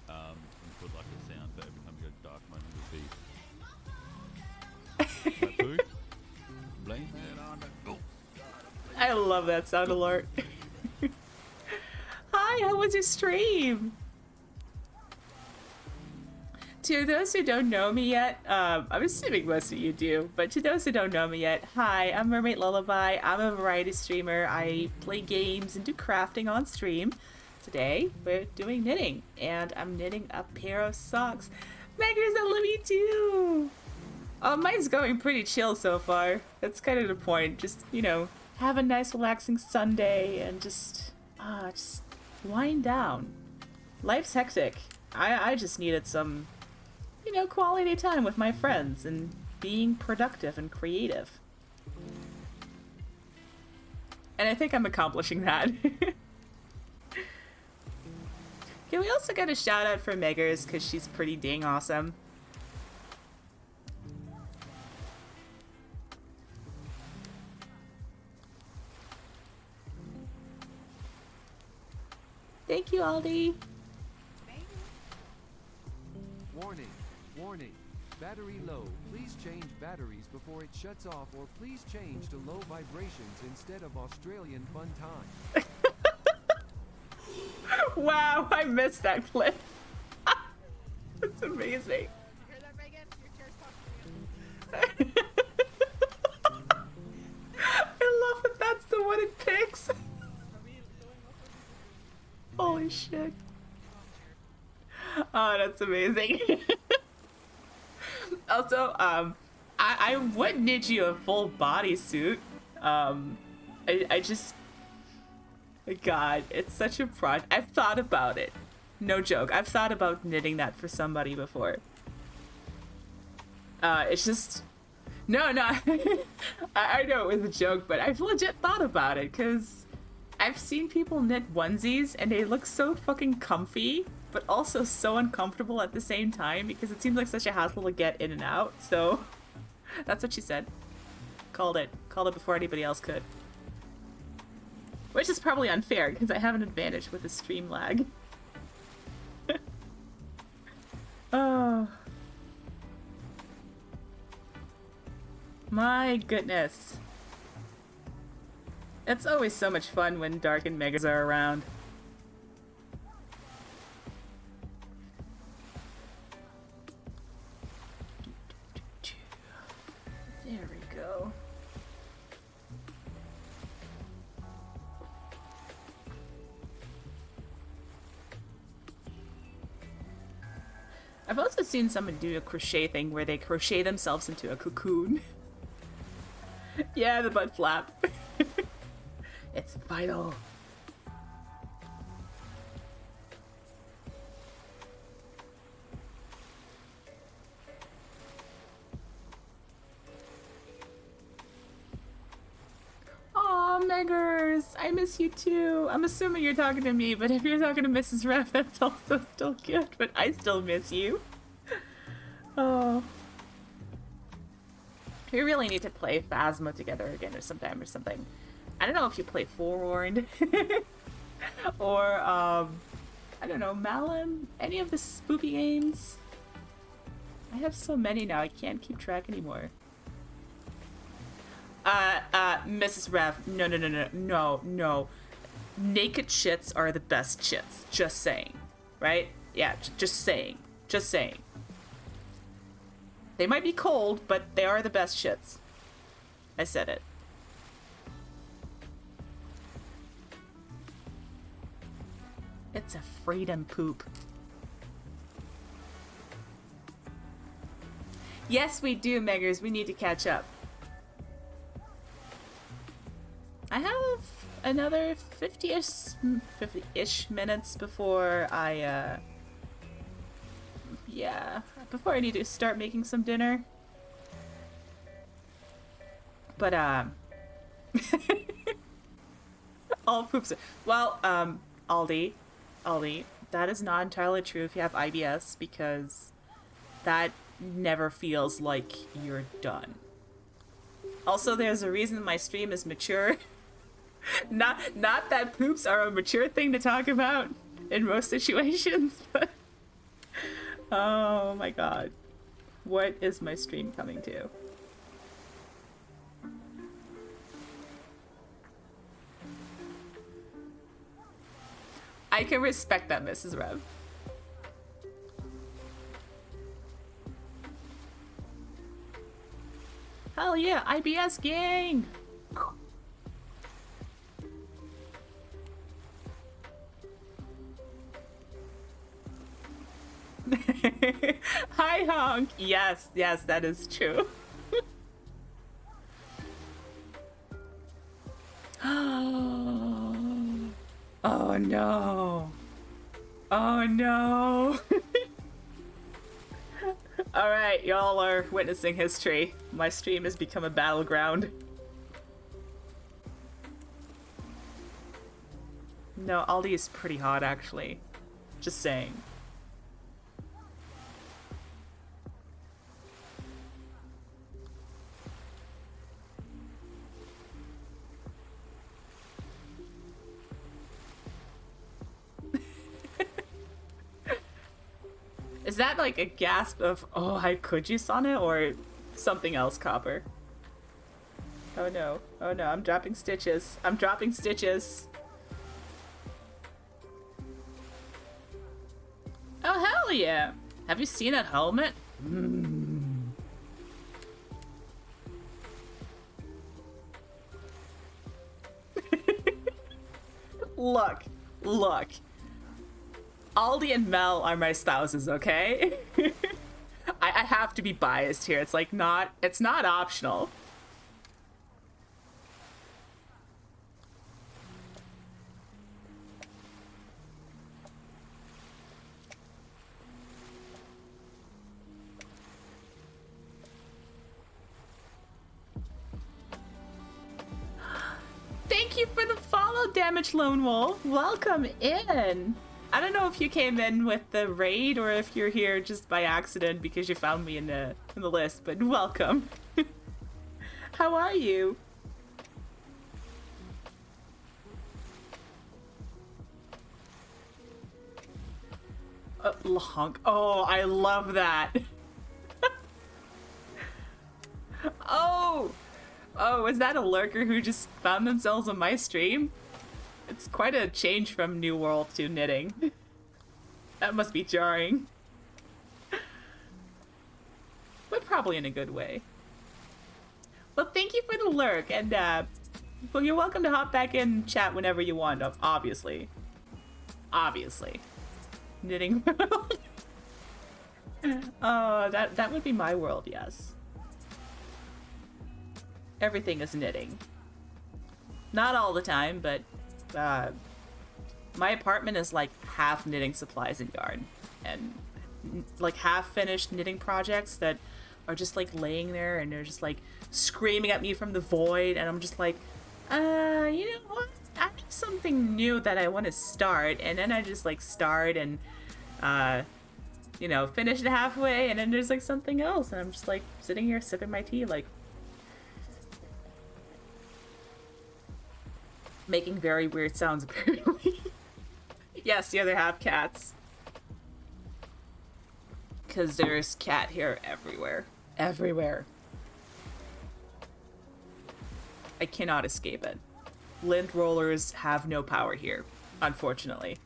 and put like a sound for every time you go dark mode would be that poo? Blame it on the go. I love that sound alert. Hi, how was your stream? To those who don't know me yet, I'm assuming most of you do, but to those who don't know me yet, hi, I'm Mermaid Lullaby. I'm a variety streamer. I play games and do crafting on stream. Today, we're doing knitting, and I'm knitting a pair of socks. Meggers, I love you too! Mine's going pretty chill so far. That's kind of the point. Just, you know, have a nice relaxing Sunday and just wind down. Life's hectic. I just needed some, you know, quality time with my friends and being productive and creative. And I think I'm accomplishing that. Can we also get a shout out for Meggers, because she's pretty dang awesome. Thank you, Aldi. Warning, warning. Battery low. Please change batteries before it shuts off, or please change to low vibrations instead of Australian fun time. Wow, I missed that clip. That's amazing. You hear that, Megan? Your chair's talking to you. I love that that's the one it picks. Are we going off of Holy shit. Oh, that's amazing. Also, I would knit you a full bodysuit. I just... God, it's such a project. I've thought about it. No joke. I've thought about knitting that for somebody before. It's just... No. I know it was a joke, but I've legit thought about it, because I've seen people knit onesies, and they look so fucking comfy, but also so uncomfortable at the same time, because it seems like such a hassle to get in and out, so... That's what she said. Called it before anybody else could. Which is probably unfair, because I have an advantage with the stream lag. Oh. My goodness. It's always so much fun when Dark and Megas are around. There we go. I've also seen someone do a crochet thing where they crochet themselves into a cocoon. Yeah, the butt flap. It's vital. Aw, Meggers, I miss you too. I'm assuming you're talking to me, but if you're talking to Mrs. Rev, that's also still good, but I still miss you. Oh. We really need to play Phasma together again or something. I don't know if you play Forewarned. Or, I don't know, Malum? Any of the spooky games? I have so many now, I can't keep track anymore. Mrs. Rev, no. Naked shits are the best shits. Just saying. Right? Yeah, just saying. They might be cold, but they are the best shits. I said it. It's a freedom poop. Yes, we do, Meggers. We need to catch up. I have another 50-ish minutes before I, yeah, before I need to start making some dinner. But, all poops. Well, Aldi, that is not entirely true if you have IBS, because that never feels like you're done. Also, there's a reason my stream is mature. Not that poops are a mature thing to talk about in most situations, but oh my god. What is my stream coming to? I can respect that, Mrs. Rev. Hell yeah, IBS gang! Hi, Honk! Yes, that is true. Oh no. Oh no. Alright, y'all are witnessing history. My stream has become a battleground. No, Aldi is pretty hot, actually. Just saying. Is that like a gasp of, oh, I could use on it, or something else, Copper? Oh no, I'm dropping stitches. I'm dropping stitches. Oh, hell yeah! Have you seen that helmet? Look. Aldi and Mel are my spouses, okay? I have to be biased here. It's like it's not optional. Thank you for the follow, Damaged Lone Wolf. Welcome in. I don't know if you came in with the raid or if you're here just by accident because you found me in the list, but welcome. How are you? Honk. Oh, I love that. Oh, is that a lurker who just found themselves on my stream? It's quite a change from New World to knitting. That must be jarring. But probably in a good way. Well, thank you for the lurk, and well, you're welcome to hop back in and chat whenever you want, obviously. Obviously. Knitting World. Oh, that would be my world, yes. Everything is knitting. Not all the time, but my apartment is like half knitting supplies and yarn, and like half finished knitting projects that are just like laying there and they're just like screaming at me from the void, and I'm just like, you know what? I have something new that I want to start, and then I just like start and you know, finish it halfway, and then there's like something else, and I'm just like sitting here sipping my tea, like making very weird sounds apparently. Yes, the other half cats. Because there's cat hair everywhere. Everywhere. I cannot escape it. Lint rollers have no power here, unfortunately.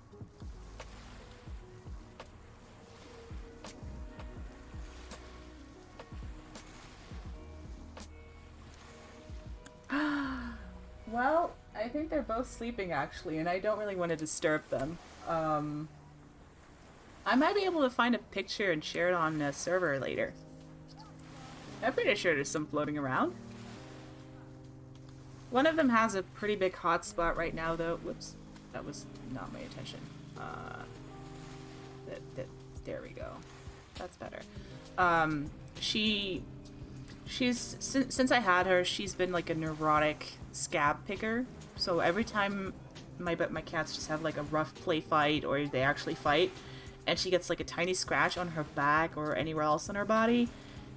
Well, I think they're both sleeping actually, and I don't really want to disturb them. I might be able to find a picture and share it on a server later. I'm pretty sure there's some floating around. One of them has a pretty big hotspot right now, though. Whoops, that was not my intention. There we go. That's better. Since I had her, she's been like a neurotic scab picker. So every time my cats just have like a rough play fight or they actually fight, and she gets like a tiny scratch on her back or anywhere else on her body,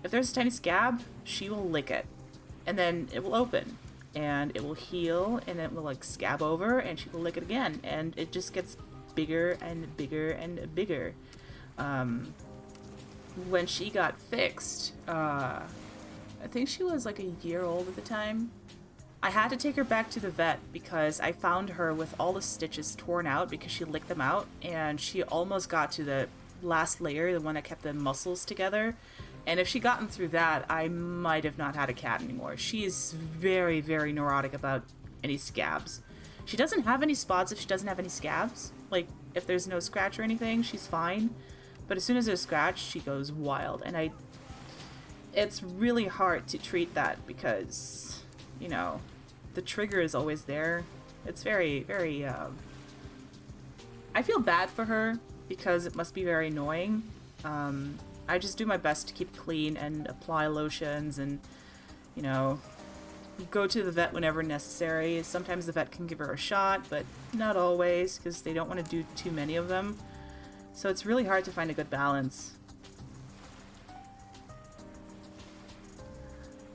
if there's a tiny scab, she will lick it, and then it will open, and it will heal, and it will like scab over, and she will lick it again, and it just gets bigger and bigger and bigger. When she got fixed, I think she was like a year old at the time. I had to take her back to the vet because I found her with all the stitches torn out because she licked them out, and she almost got to the last layer, the one that kept the muscles together. And if she'd gotten through that, I might have not had a cat anymore. She is very, very neurotic about any scabs. She doesn't have any spots if she doesn't have any scabs. Like, if there's no scratch or anything, she's fine. But as soon as there's a scratch, she goes wild. And it's really hard to treat that because, you know, the trigger is always there. It's very, very, I feel bad for her because it must be very annoying. I just do my best to keep clean and apply lotions and, you know, go to the vet whenever necessary. Sometimes the vet can give her a shot, but not always because they don't want to do too many of them. So it's really hard to find a good balance.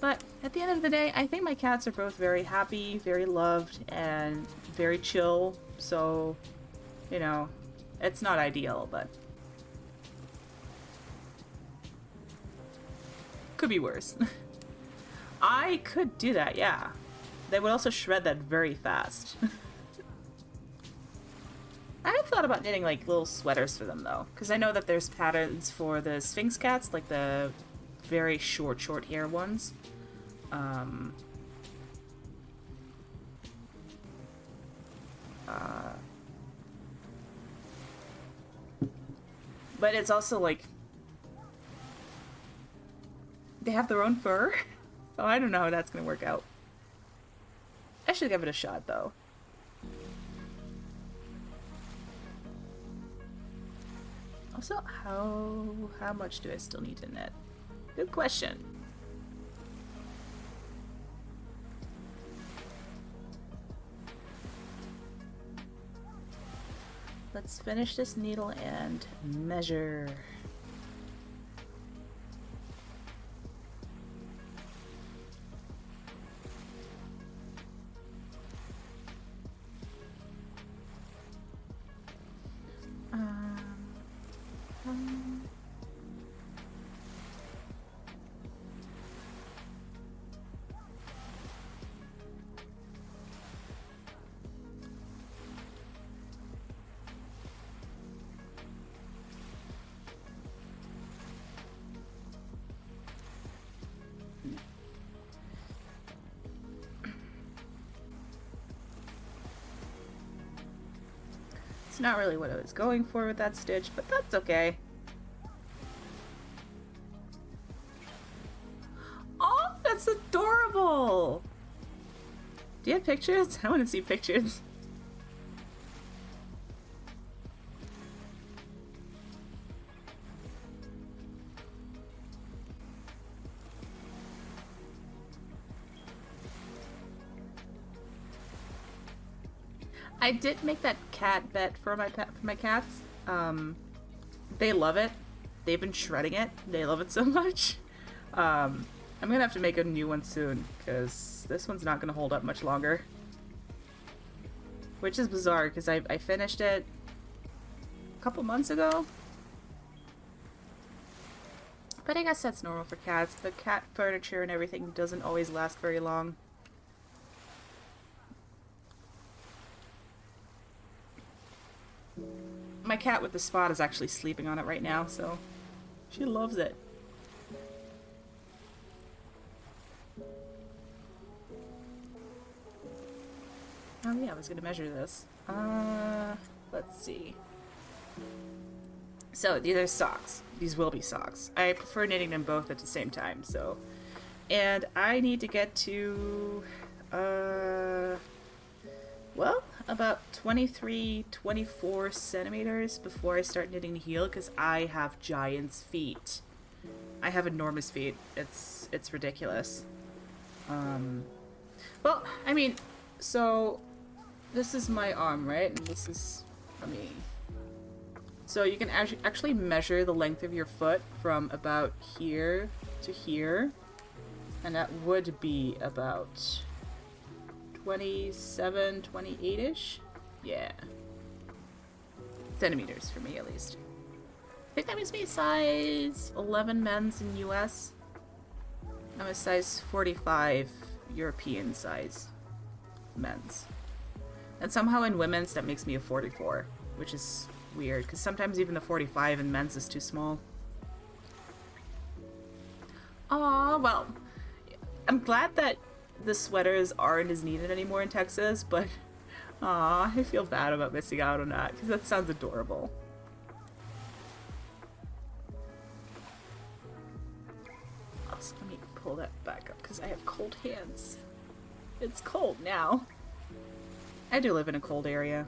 But at the end of the day, I think my cats are both very happy, very loved, and very chill. So, you know, it's not ideal, but could be worse. I could do that, yeah. They would also shred that very fast. I have thought about knitting like little sweaters for them though, because I know that there's patterns for the Sphinx cats, like the very short hair ones. But it's also like they have their own fur, so I don't know how that's gonna work out. I should give it a shot though. Also, how much do I still need to knit? Good question. Let's finish this needle and measure. It's not really what I was going for with that stitch, but that's okay. Do you have pictures? I want to see pictures. I did make that cat bet for my cats. They love it. They've been shredding it. They love it so much. I'm gonna have to make a new one soon because this one's not gonna hold up much longer. Which is bizarre because I finished it a couple months ago. But I guess that's normal for cats. The cat furniture and everything doesn't always last very long. My cat with the spot is actually sleeping on it right now, so she loves it. Oh yeah, I was gonna measure this. Let's see. So these are socks. These will be socks. I prefer knitting them both at the same time, so. And I need to get to, well, about 23, 24 centimeters before I start knitting the heel, because I have giant's feet. I have enormous feet. It's ridiculous. Well, I mean, so this is my arm, right? And this is, let me... So you can actually measure the length of your foot from about here to here. And that would be about 27, 28-ish? Yeah. Centimeters for me, at least. I think that makes me size 11 men's in US. I'm a size 45 European size men's. And somehow in women's that makes me a 44, which is weird, because sometimes even the 45 in men's is too small. Aw, well, I'm glad that the sweaters aren't as needed anymore in Texas, but aw, I feel bad about missing out on that, because that sounds adorable. Also, let me pull that back up, because I have cold hands. It's cold now. I do live in a cold area.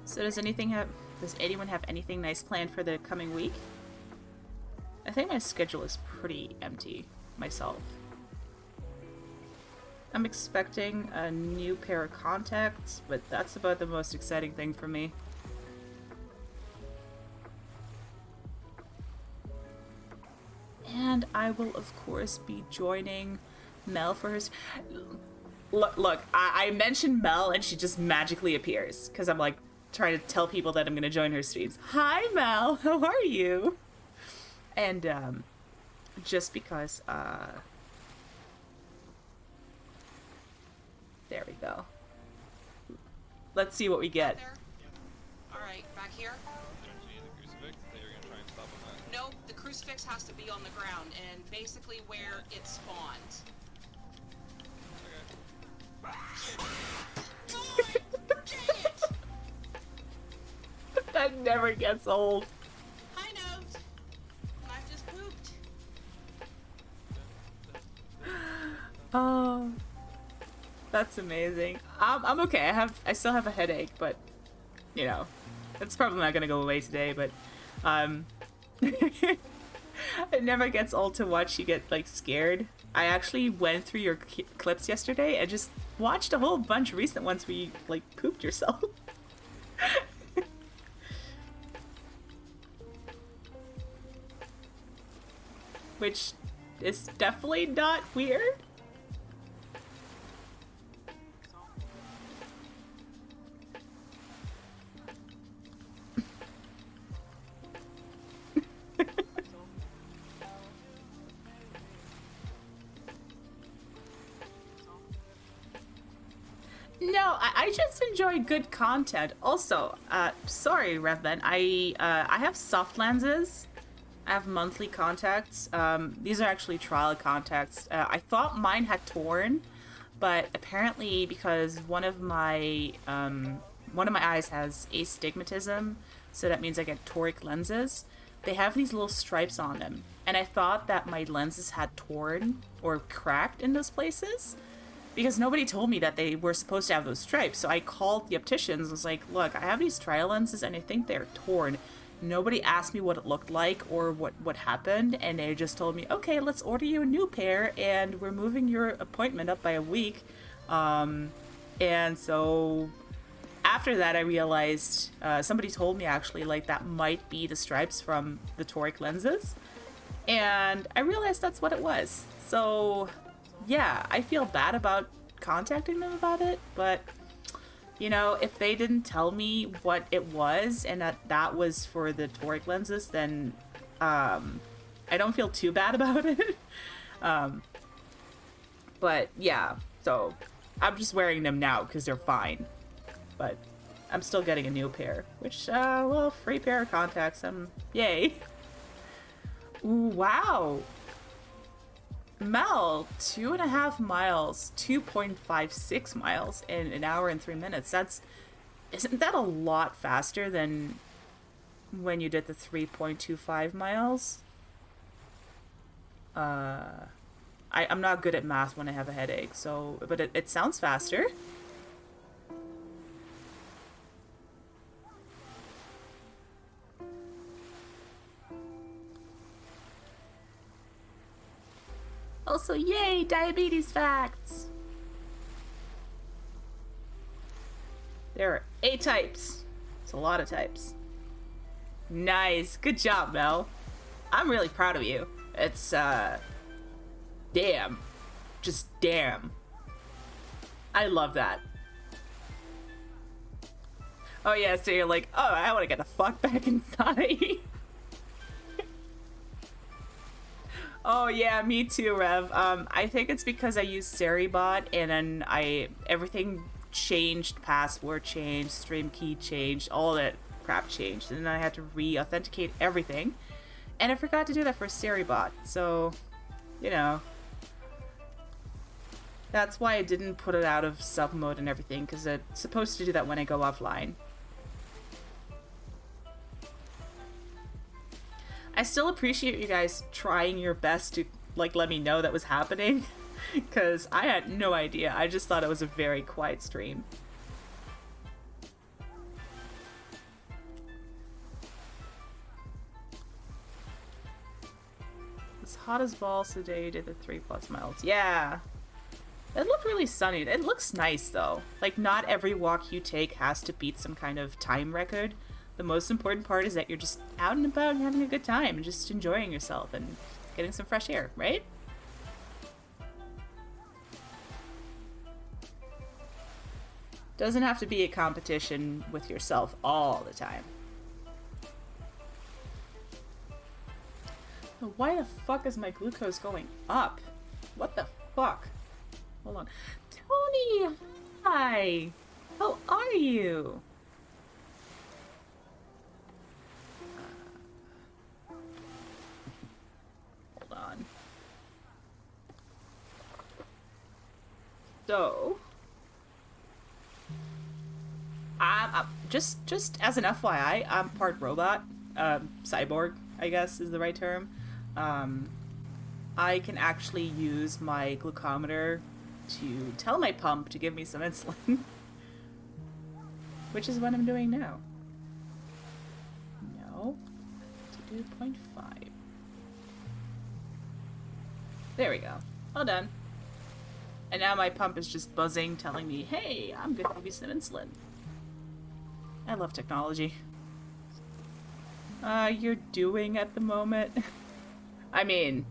So does anyone have anything nice planned for the coming week? I think my schedule is pretty empty myself. I'm expecting a new pair of contacts, but that's about the most exciting thing for me. And I will of course be joining Mel for hers. Look, I mentioned Mel and she just magically appears because I'm like trying to tell people that I'm going to join her streams. Hi, Mel. How are you? And, just because, there we go. Let's see what we get. There. Alright, back here. No, the crucifix has to be on the ground, and basically where it spawns. That never gets old. Hi, Note. I've just pooped. Oh, that's amazing. I'm okay. I still have a headache, but you know, it's probably not gonna go away today. But it never gets old to watch you get like scared. I actually went through your clips yesterday and just watched a whole bunch of recent ones where you like pooped yourself. Which is definitely not weird. No, I just enjoy good content. Also, sorry, Revben, I have soft lenses. I have monthly contacts. These are actually trial contacts. I thought mine had torn, but apparently because one of my eyes has astigmatism, so that means I get toric lenses. They have these little stripes on them, and I thought that my lenses had torn or cracked in those places because nobody told me that they were supposed to have those stripes. So I called the opticians and was like, look, I have these trial lenses and I think they're torn. Nobody asked me what it looked like or what happened, and they just told me, okay, let's order you a new pair and we're moving your appointment up by a week. And so after that, I realized, somebody told me actually, like, that might be the stripes from the toric lenses. And I realized that's what it was. So yeah, I feel bad about contacting them about it, but you know, if they didn't tell me what it was and that was for the toric lenses, then I don't feel too bad about it. But yeah, so I'm just wearing them now because they're fine. But I'm still getting a new pair, which, well, free pair of contacts, yay. Ooh, wow. Mel, 2.5 miles, 2.56 miles in an hour and 3 minutes. Isn't that a lot faster than when you did the 3.25 miles? I'm not good at math when I have a headache, so, but it sounds faster. Also, yay, diabetes facts! There are 8 types. It's a lot of types. Nice. Good job, Mel. I'm really proud of you. It's, damn. Just damn. I love that. Oh yeah, so you're like, oh, I want to get the fuck back inside. Oh yeah, me too, Rev. I think it's because I used Seribot and then everything changed, password changed, stream key changed, all that crap changed, and then I had to re-authenticate everything, and I forgot to do that for Seribot. So, you know, that's why I didn't put it out of sub mode and everything, because it's supposed to do that when I go offline. I still appreciate you guys trying your best to, like, let me know that was happening, because I had no idea. I just thought it was a very quiet stream. It's hot as balls today, did the 3+ miles. Yeah! It looked really sunny. It looks nice, though. Like, not every walk you take has to beat some kind of time record. The most important part is that you're just out and about and having a good time and just enjoying yourself and getting some fresh air, right? Doesn't have to be a competition with yourself all the time. Why the fuck is my glucose going up? What the fuck? Hold on. Tony! Hi! How are you? So, just as an FYI, I'm part robot, cyborg, I guess is the right term. I can actually use my glucometer to tell my pump to give me some insulin, which is what I'm doing now. No, 2.5. There we go. All done. And now my pump is just buzzing, telling me, hey, I'm good to give you some insulin. I love technology. You're doing at the moment? I mean,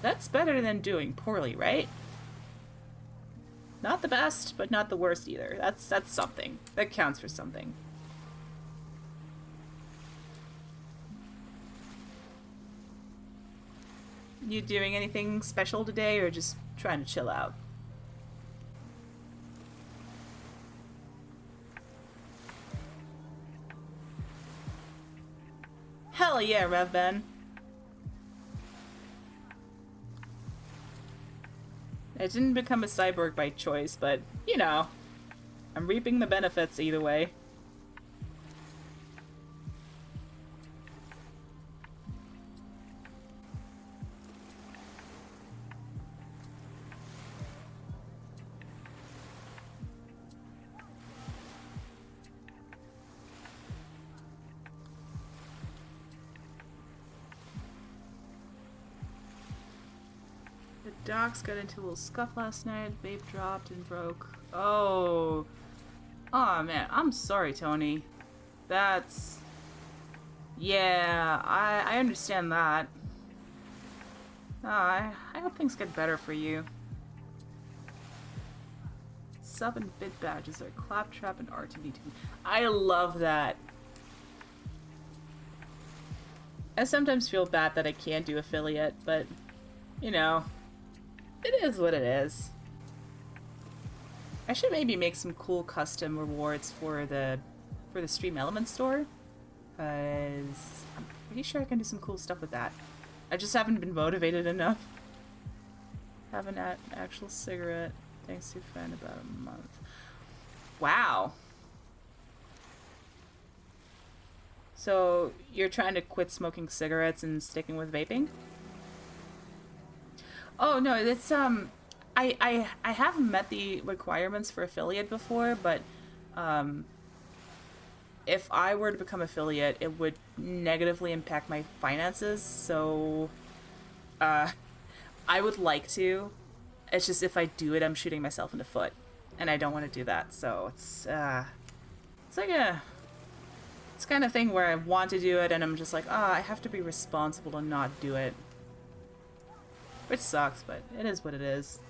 that's better than doing poorly, right? Not the best, but not the worst either. That's something. That counts for something. You doing anything special today, or just trying to chill out? Hell yeah, Rev Ben. I didn't become a cyborg by choice, but, you know, I'm reaping the benefits either way. The dogs got into a little scuff last night. Vape dropped and broke. Oh. Oh, man. I'm sorry, Tony. That's... Yeah, I understand that. I hope things get better for you. Sub and bid badges are Claptrap and R2D2. I love that. I sometimes feel bad that I can't do affiliate, but, you know, it is what it is. I should maybe make some cool custom rewards for the Stream Element store, because I'm pretty sure I can do some cool stuff with that. I just haven't been motivated enough. Have an actual cigarette, thanks to a friend, about a month. Wow. So you're trying to quit smoking cigarettes and sticking with vaping? Oh no, it's I haven't met the requirements for affiliate before, but if I were to become affiliate, it would negatively impact my finances, so I would like to. It's just if I do it, I'm shooting myself in the foot, and I don't want to do that. So it's like a it's kind of thing where I want to do it, and I'm just like, I have to be responsible to not do it, which sucks, but it is what it is.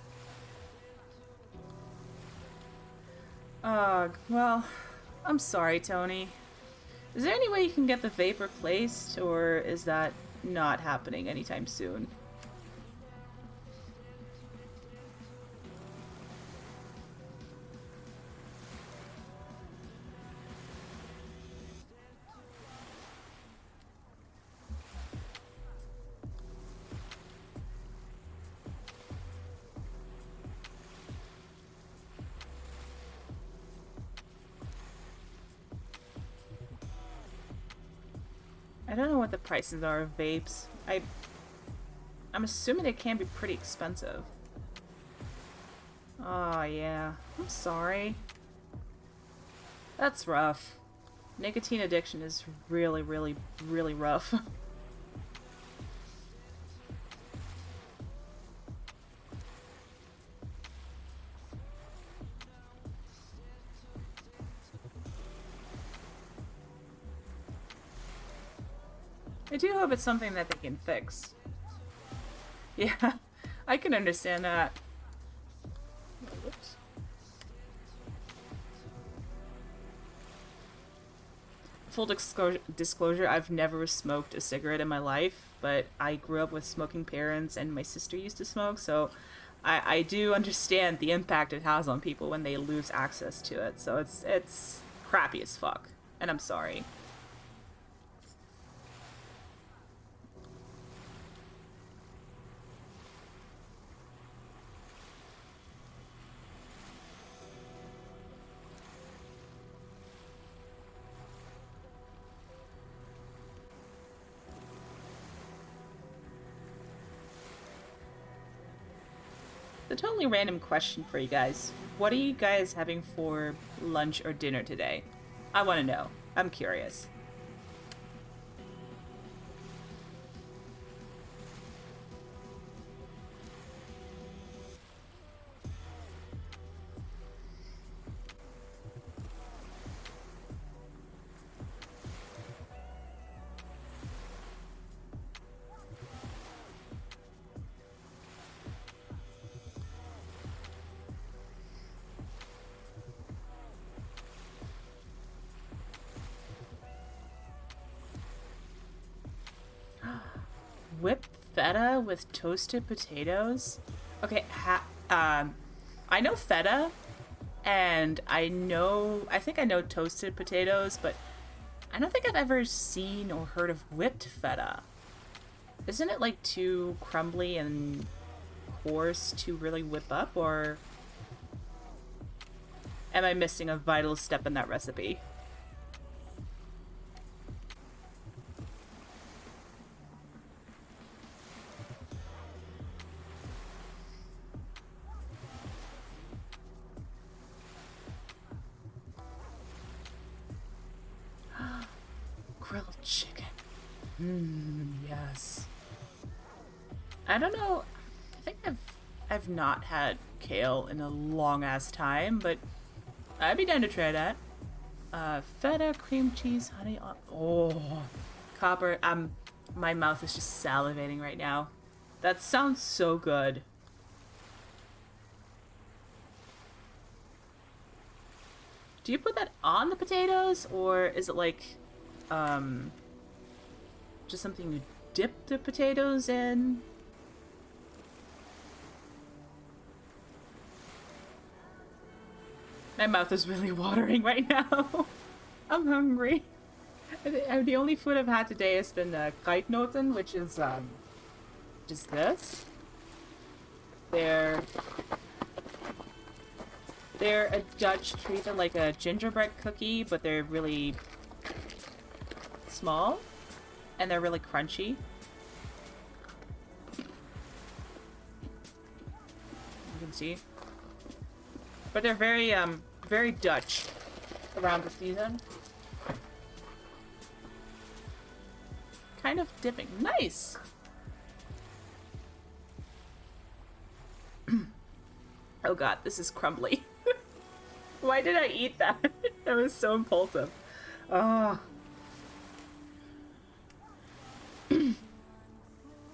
Well, I'm sorry, Tony. Is there any way you can get the vape replaced, or is that not happening anytime soon? I don't know what the prices are of vapes. I'm assuming they can be pretty expensive. Oh yeah, I'm sorry. That's rough. Nicotine addiction is really, really, really rough. I do hope it's something that they can fix. Yeah, I can understand that. Whoops. Full disclosure, I've never smoked a cigarette in my life, but I grew up with smoking parents and my sister used to smoke, so I do understand the impact it has on people when they lose access to it. So it's crappy as fuck, and I'm sorry. A totally random question for you guys. What are you guys having for lunch or dinner today? I want to know. I'm curious. Whipped feta with toasted potatoes? Okay, I know feta, and I think I know toasted potatoes, but I don't think I've ever seen or heard of whipped feta. Isn't it like too crumbly and coarse to really whip up, or am I missing a vital step in that recipe? Grilled chicken. Yes. I don't know. I think I've not had kale in a long ass time, but I'd be down to try that. Feta, cream cheese, honey. Oh, copper. My mouth is just salivating right now. That sounds so good. Do you put that on the potatoes, or is it like, just something you dip the potatoes in? My mouth is really watering right now. I'm hungry. The only food I've had today has been Kreitnoten, which is just this. They're a Dutch treat. They're like a gingerbread cookie, but they're really small and they're really crunchy. You can see. But they're very very Dutch around the season. Kind of dipping. Nice! Oh god, this is crumbly. Why did I eat that? That was so impulsive. Oh.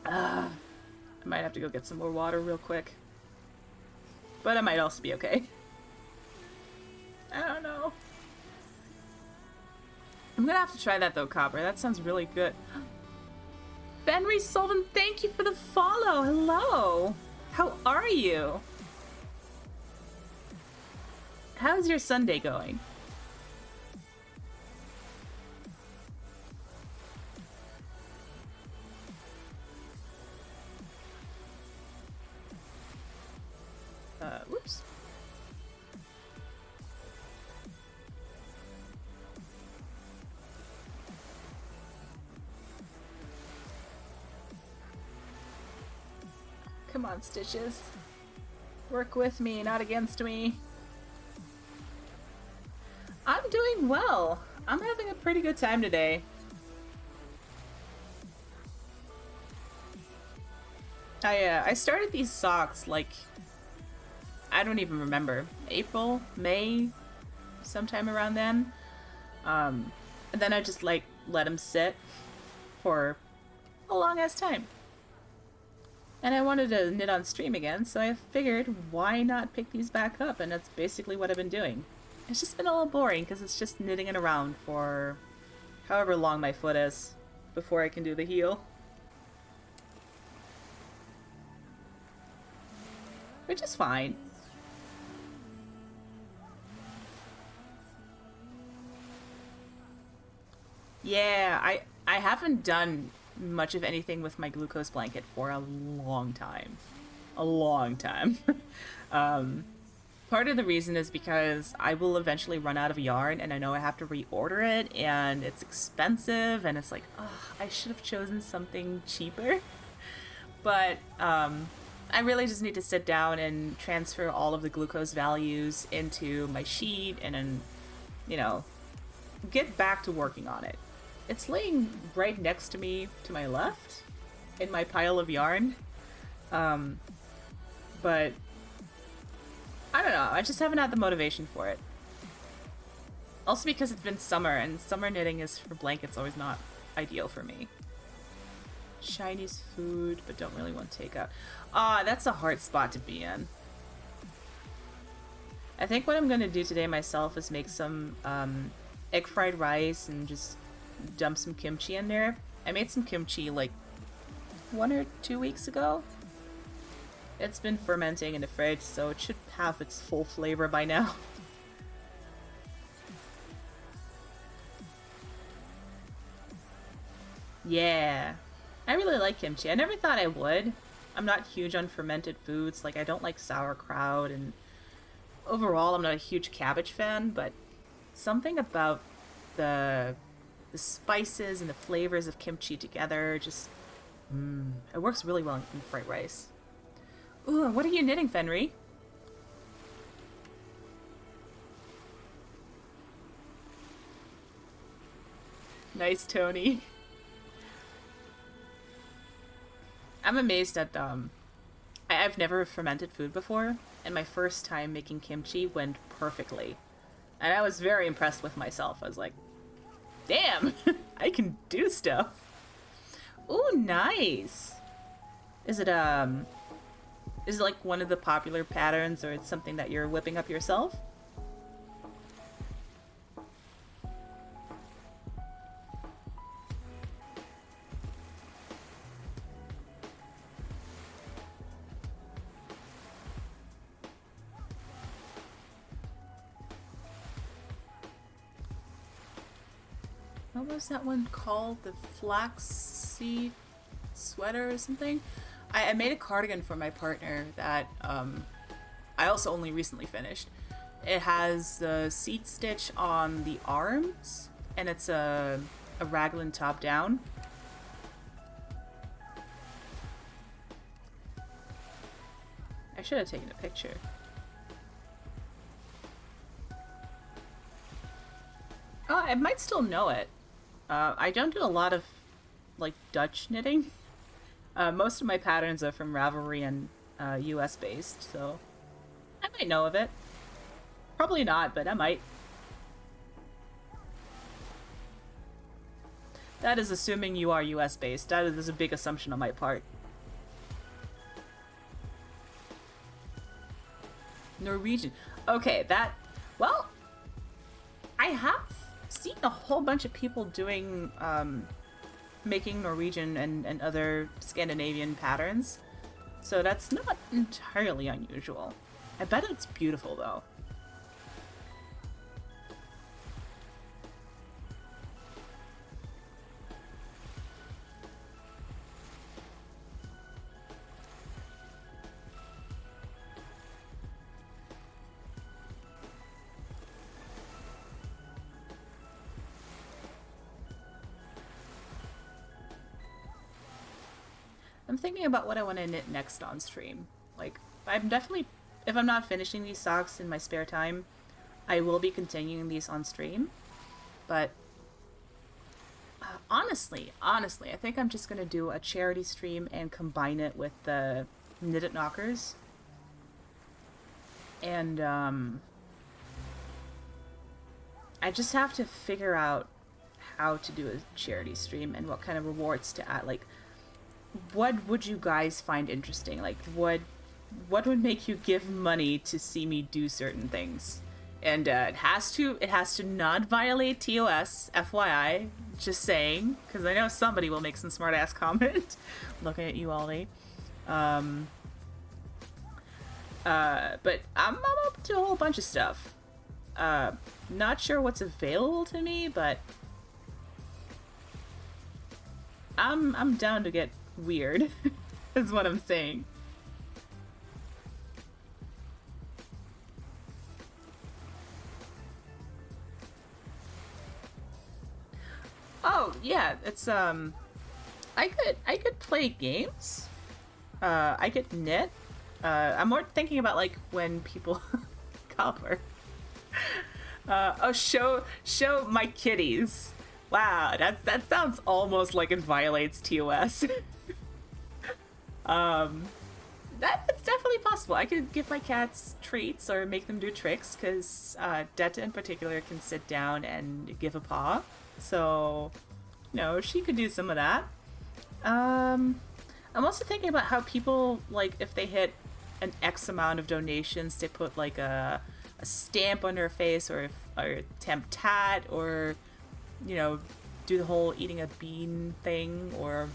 I might have to go get some more water real quick. But I might also be okay. I don't know. I'm gonna have to try that though, Copper. That sounds really good. Benry Solvin, thank you for the follow. Hello. How are you? How's your Sunday going? Whoops. Come on, Stitches. Work with me, not against me. I'm doing well. I'm having a pretty good time today. I started these socks like, I don't even remember, April, May, sometime around then. And then I just like let them sit for a long ass time. And I wanted to knit on stream again, so I figured why not pick these back up, and that's basically what I've been doing. It's just been a little boring because it's just knitting it around for however long my foot is before I can do the heel. Which is fine. Yeah, I haven't done much of anything with my glucose blanket for a long time. A long time. Part of the reason is because I will eventually run out of yarn and I know I have to reorder it and it's expensive and it's like, oh, I should have chosen something cheaper. But I really just need to sit down and transfer all of the glucose values into my sheet and then, you know, get back to working on it. It's laying right next to me to my left in my pile of yarn. But I don't know, I just haven't had the motivation for it. Also because it's been summer, and summer knitting is for blankets always not ideal for me. Chinese food, but don't really want takeout. Ah, that's a hard spot to be in. I think what I'm gonna do today myself is make some egg fried rice and just dump some kimchi in there. I made some kimchi like 1 or 2 weeks ago. It's been fermenting in the fridge, so it should have its full flavor by now. Yeah. I really like kimchi. I never thought I would. I'm not huge on fermented foods. Like, I don't like sauerkraut, and overall, I'm not a huge cabbage fan, but something about the the spices and the flavors of kimchi together just it works really well in fried rice. Ooh, what are you knitting, Fenry? Nice, Tony. I'm amazed at I've never fermented food before, and my first time making kimchi went perfectly. And I was very impressed with myself. I was like, damn, I can do stuff. Ooh, nice. Is it like one of the popular patterns, or it's something that you're whipping up yourself? What was that one called? The flaxseed sweater or something? I made a cardigan for my partner that I also only recently finished. It has the seat stitch on the arms, and it's a raglan top down. I should have taken a picture. Oh, I might still know it. I don't do a lot of, like, Dutch knitting. Most of my patterns are from Ravelry and US based, so I might know of it. Probably not, but I might. That is assuming you are US based. That is a big assumption on my part. Norwegian. Okay, that... Well, I have seen a whole bunch of people doing, making Norwegian and other Scandinavian patterns. So that's not entirely unusual. I bet it's beautiful, though. I'm thinking about what I want to knit next on stream. Like, I'm definitely, if I'm not finishing these socks in my spare time, I will be continuing these on stream. But honestly, I think I'm just going to do a charity stream and combine it with the Knitted Knockers. And I just have to figure out how to do a charity stream and what kind of rewards to add. Like, what would you guys find interesting? Like, what would make you give money to see me do certain things? And it has to not violate TOS, FYI. Just saying, because I know somebody will make some smart ass comment. Looking at you, Ollie. But I'm up to a whole bunch of stuff. Not sure what's available to me, but I'm down to get weird, is what I'm saying. Oh yeah, it's I could play games. I could knit. I'm more thinking about like when people copper. Oh, show my kitties. Wow, that sounds almost like it violates TOS. That's definitely possible. I could give my cats treats or make them do tricks, because Detta in particular can sit down and give a paw. So, she could do some of that. I'm also thinking about how people, like, if they hit an X amount of donations, they put like a stamp on their face, or tempt tat, or do the whole eating a bean thing, or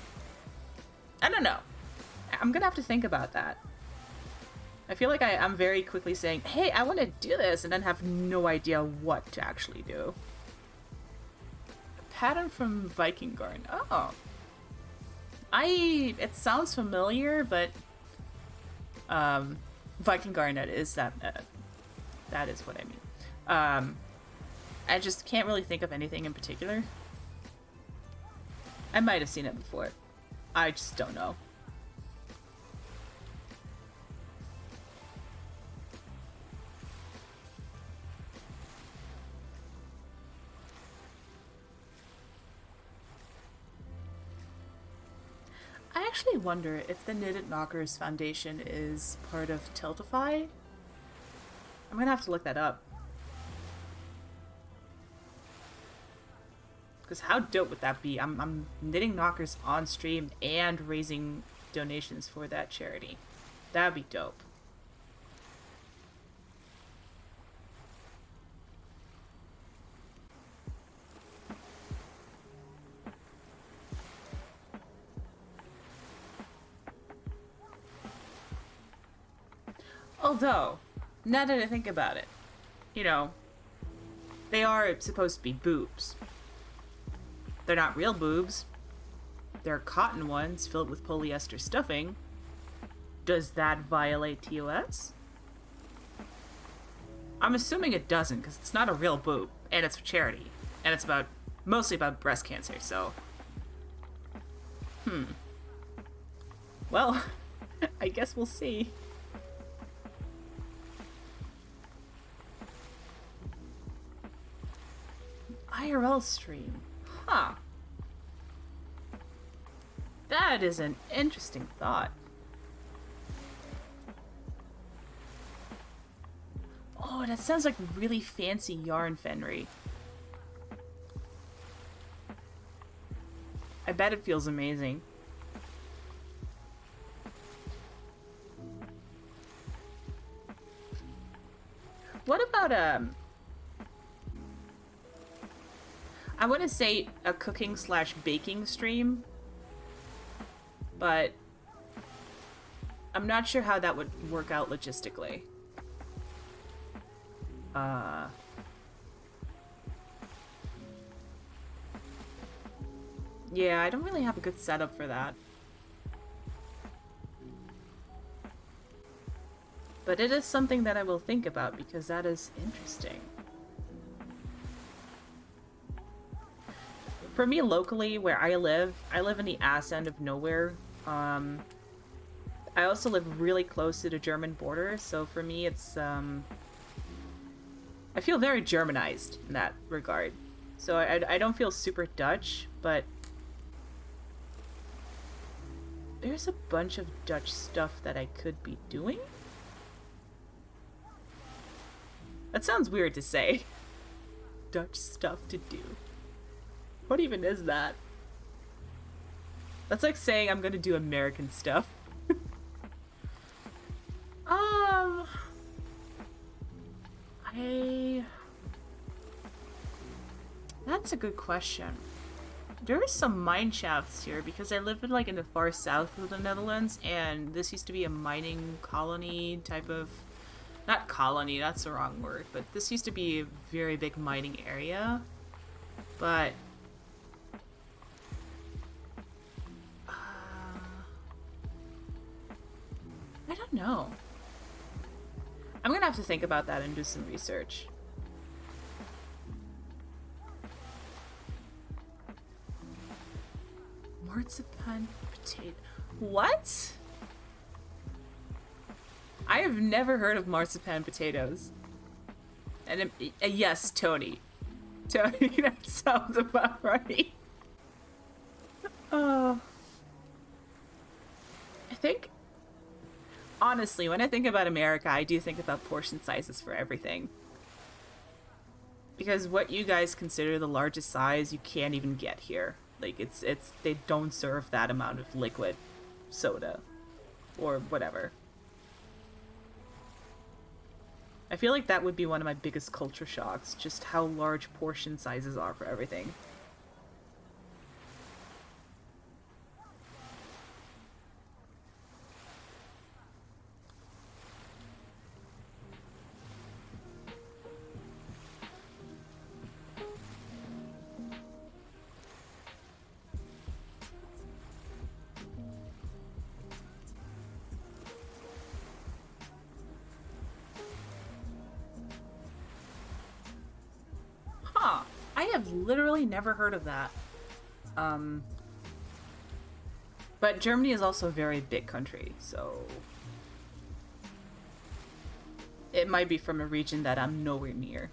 I don't know. I'm gonna have to think about that. I feel like I'm very quickly saying, hey, I want to do this, and then have no idea what to actually do. A pattern from Viking Garden. Oh, It sounds familiar, but Viking Garnet is that that is what I mean. I just can't really think of anything in particular. I might have seen it before. I just don't know. I actually wonder if the Knitted Knockers Foundation is part of Tiltify. I'm gonna have to look that up. Because how dope would that be? I'm knitting knockers on stream and raising donations for that charity. That'd be dope. Although, now that I think about it, you know, they are supposed to be boobs. They're not real boobs. They're cotton ones filled with polyester stuffing. Does that violate TOS? I'm assuming it doesn't, because it's not a real boob, and it's for charity. And it's mostly about breast cancer, so... Well, I guess we'll see. IRL stream. Huh. That is an interesting thought. Oh, that sounds like really fancy yarn, Fenry. I bet it feels amazing. What about, I want to say a cooking/baking stream, but I'm not sure how that would work out logistically. Yeah, I don't really have a good setup for that. But it is something that I will think about because that is interesting. For me, locally, where I live in the ass end of nowhere. I also live really close to the German border, so for me it's, I feel very Germanized in that regard. So I don't feel super Dutch, but there's a bunch of Dutch stuff that I could be doing? That sounds weird to say. Dutch stuff to do. What even is that? That's like saying I'm gonna do American stuff. That's a good question. There are some mine shafts here because I live in the far south of the Netherlands, and this used to be a mining colony type of... Not colony, that's the wrong word, but this used to be a very big mining area. But... I don't know. I'm gonna have to think about that and do some research. Marzipan potato. What? I have never heard of marzipan potatoes. And yes, Tony. Tony, that sounds about right. I think, honestly, when I think about America, I do think about portion sizes for everything. Because what you guys consider the largest size, you can't even get here. Like, they don't serve that amount of liquid soda. Or whatever. I feel like that would be one of my biggest culture shocks, just how large portion sizes are for everything. have literally never heard of that. But Germany is also a very big country, so it might be from a region that I'm nowhere near.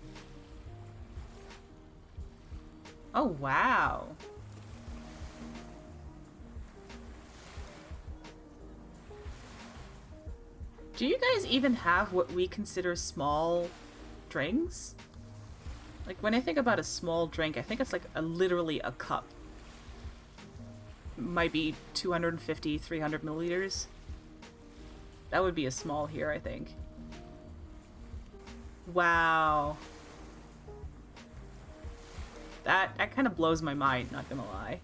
Oh, wow. Do you guys even have what we consider small drinks? Like, when I think about a small drink, I think it's like literally a cup. Might be 250, 300 milliliters. That would be a small here, I think. Wow. That kind of blows my mind, not gonna lie.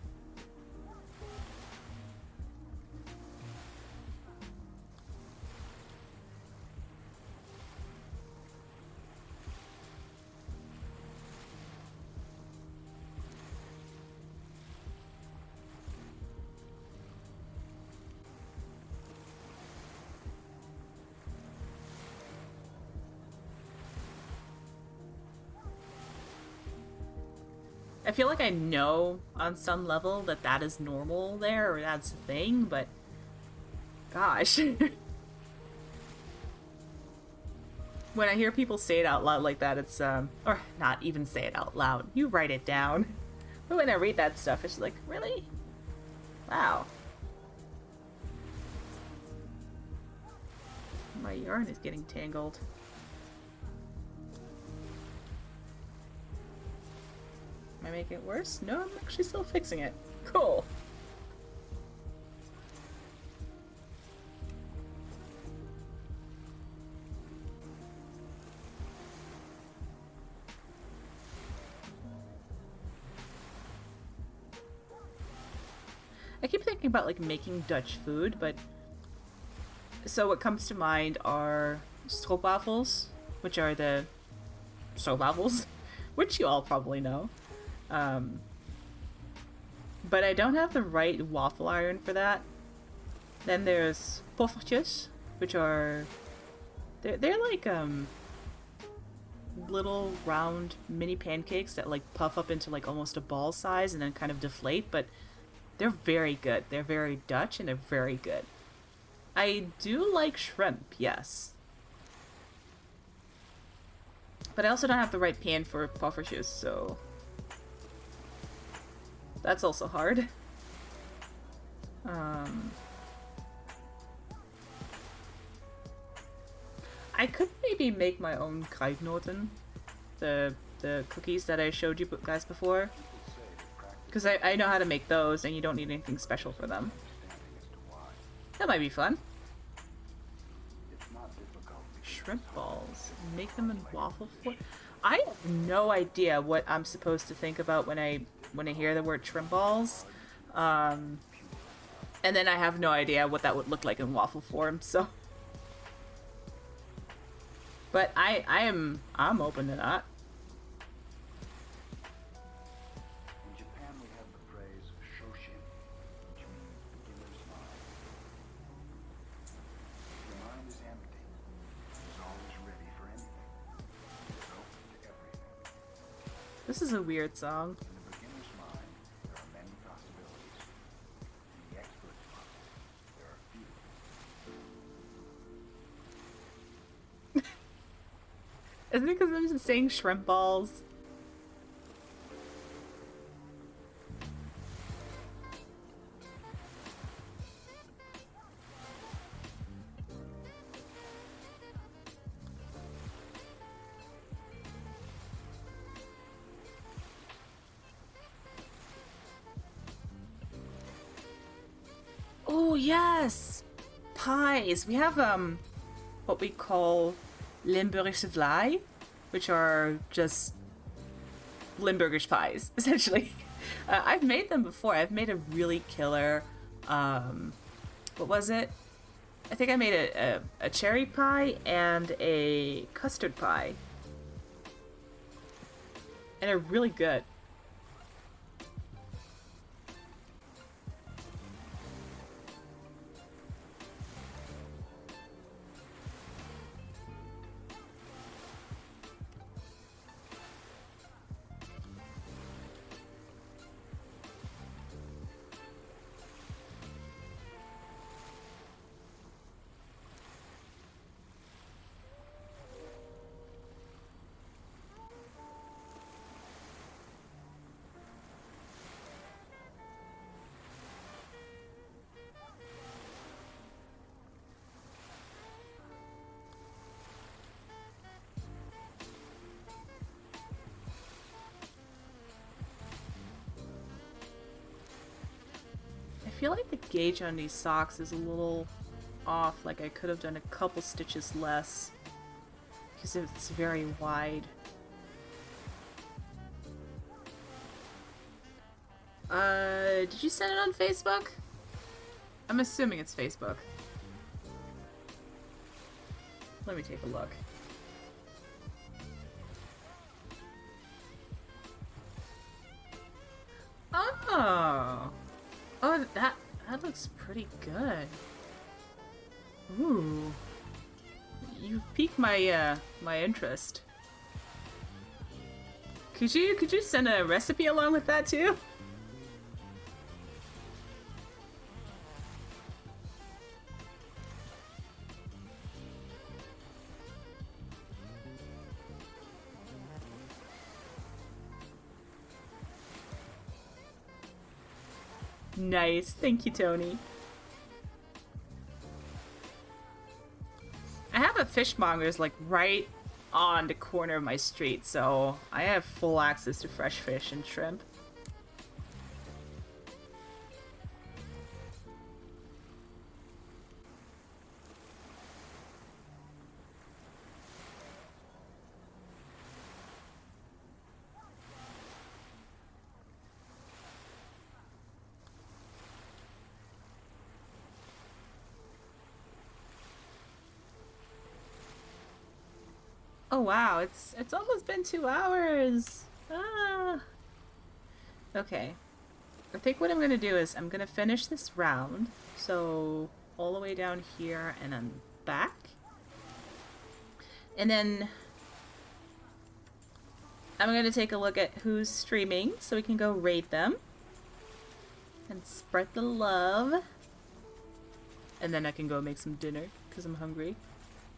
I feel like I know on some level that that is normal there, or that's the thing, but gosh. When I hear people say it out loud like that, it's, or not even say it out loud, you write it down. But when I read that stuff, it's like, really? Wow. My yarn is getting tangled. Am I making it worse? No, I'm actually still fixing it. Cool. I keep thinking about like making Dutch food, but so what comes to mind are stroopwafels, which are the stroopwafels, which you all probably know. But I don't have the right waffle iron for that. Then there's poffertjes, which are they're like little round mini pancakes that like puff up into like almost a ball size and then kind of deflate, but they're very good. They're very Dutch and they're very good. I do like shrimp, yes. But I also don't have the right pan for poffertjes, so that's also hard. I could maybe make my own kruidnoten, the cookies that I showed you guys before. Because I know how to make those, and you don't need anything special for them. That might be fun. Shrimp balls. Make them in waffle form. I have no idea what I'm supposed to think about when I hear the word shrimp balls. And then I have no idea what that would look like in waffle form, so. But I'm open to that. In Japan, we have the phrase shoshin, which means beginner's mind. Your mind is empty. It is always ready for anything. It is open to everything. This is a weird song. In the beginner's mind, there are many possibilities. In the expert's mind, there are few. Isn't it because I'm just saying shrimp balls? Oh yes! Pies! We have what we call Limburgse vlaai, which are just Limburgish pies, essentially. I've made them before. I've made a really killer, what was it? I think I made a cherry pie and a custard pie. And they're really good. feel like the gauge on these socks is a little off, like I could have done a couple stitches less because it's very wide. Did you send it on Facebook? I'm assuming it's Facebook. Let me take a look. Oh! Oh, that looks pretty good. Ooh. You've piqued my, my interest. Could you send a recipe along with that too? Nice. Thank you, Tony. I have a fishmonger's like right on the corner of my street, so I have full access to fresh fish and shrimp. Oh wow, it's almost been 2 hours. Ah. Okay. I think what I'm gonna do is I'm gonna finish this round. So all the way down here and then back. And then I'm gonna take a look at who's streaming so we can go rate them. And spread the love. And then I can go make some dinner because I'm hungry.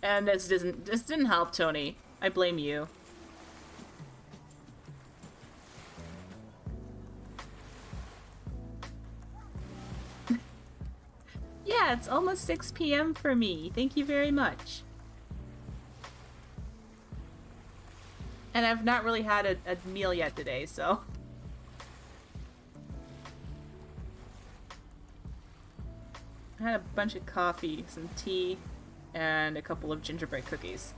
And this didn't help, Tony. I blame you. Yeah, it's almost 6 p.m. for me. Thank you very much. And I've not really had a meal yet today, so... I had a bunch of coffee, some tea, and a couple of gingerbread cookies.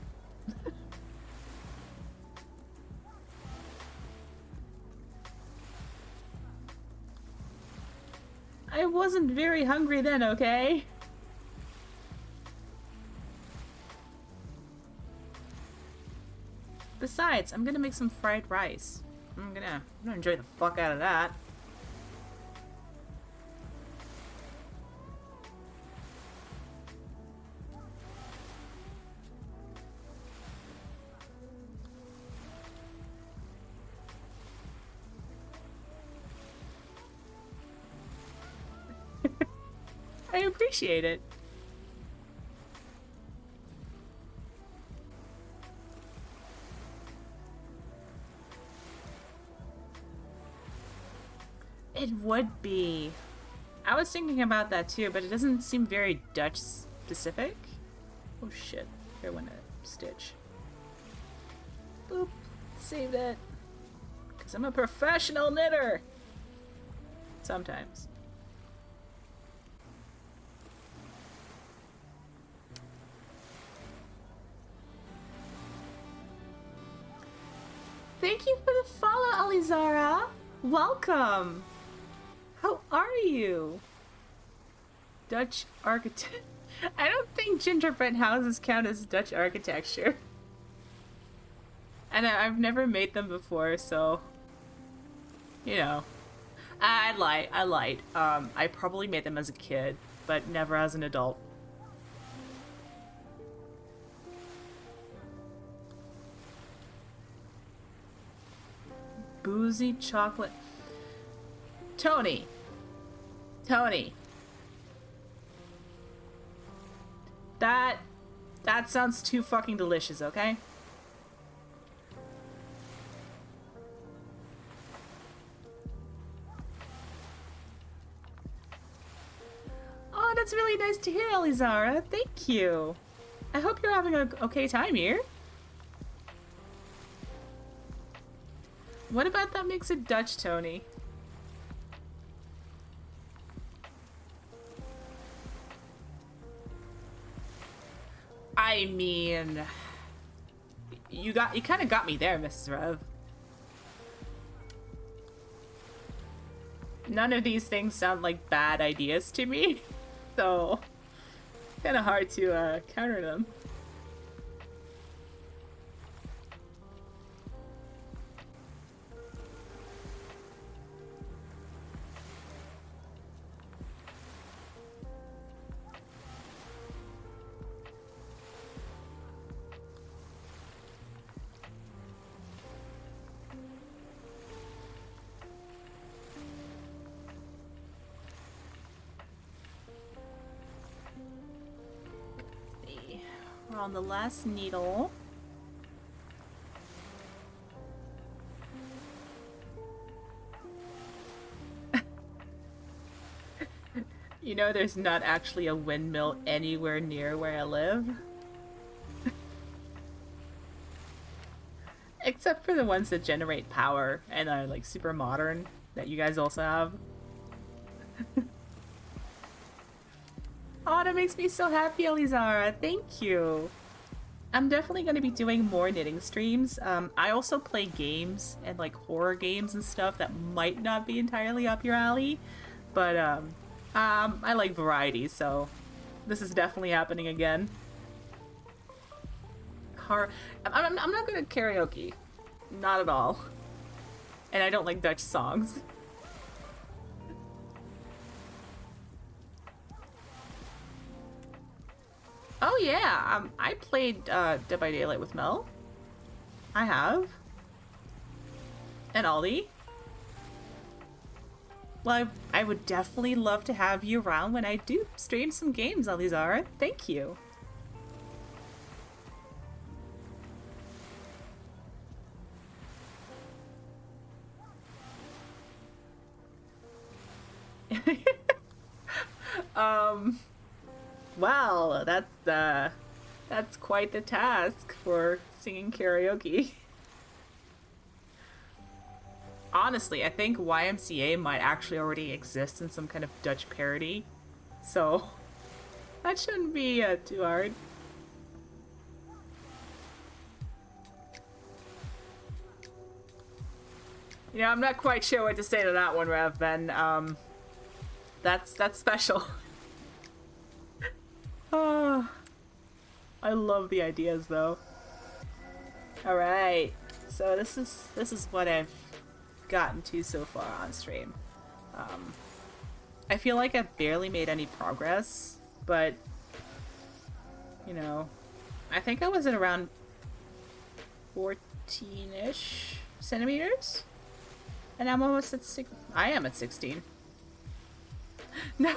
I wasn't very hungry then, okay? Besides, I'm gonna make some fried rice. I'm gonna enjoy the fuck out of that. I appreciate it. It would be. I was thinking about that too, but it doesn't seem very Dutch specific. Oh shit. Here went a stitch. Boop. Saved it. Because I'm a professional knitter. Sometimes. Thank you for the follow, Alizara. Welcome. How are you? Dutch architect. I don't think gingerbread houses count as Dutch architecture. And I've never made them before, so... You know. I lied. I probably made them as a kid, but never as an adult. Boozy chocolate. Tony. That sounds too fucking delicious, okay? Oh, that's really nice to hear, Elizara. Thank you. I hope you're having an okay time here. What about that makes it Dutch, Tony? I mean, you kind of got me there, Mrs. Rev. None of these things sound like bad ideas to me, so kind of hard to counter them. We're on the last needle. You know, there's not actually a windmill anywhere near where I live. Except for the ones that generate power and are like super modern that you guys also have. Oh, that makes me so happy, Elizara. Thank you. I'm definitely going to be doing more knitting streams. I also play games and like horror games and stuff that might not be entirely up your alley, but I like variety, so this is definitely happening again. I'm not good at karaoke, not at all, and I don't like Dutch songs. Oh yeah, I played Dead by Daylight with Mel. I have. And Ollie. Well, I would definitely love to have you around when I do stream some games, Alizara. Thank you. Well, that's quite the task for singing karaoke. Honestly, I think YMCA might actually already exist in some kind of Dutch parody, so that shouldn't be too hard. Yeah, I'm not quite sure what to say to that one, Rev Ben. That's special. Oh, I love the ideas though. All right, so this is what I've gotten to so far on stream. I feel like I've barely made any progress, but you know, I think I was at around 14-ish centimeters, and I'm almost at I am at 16. No.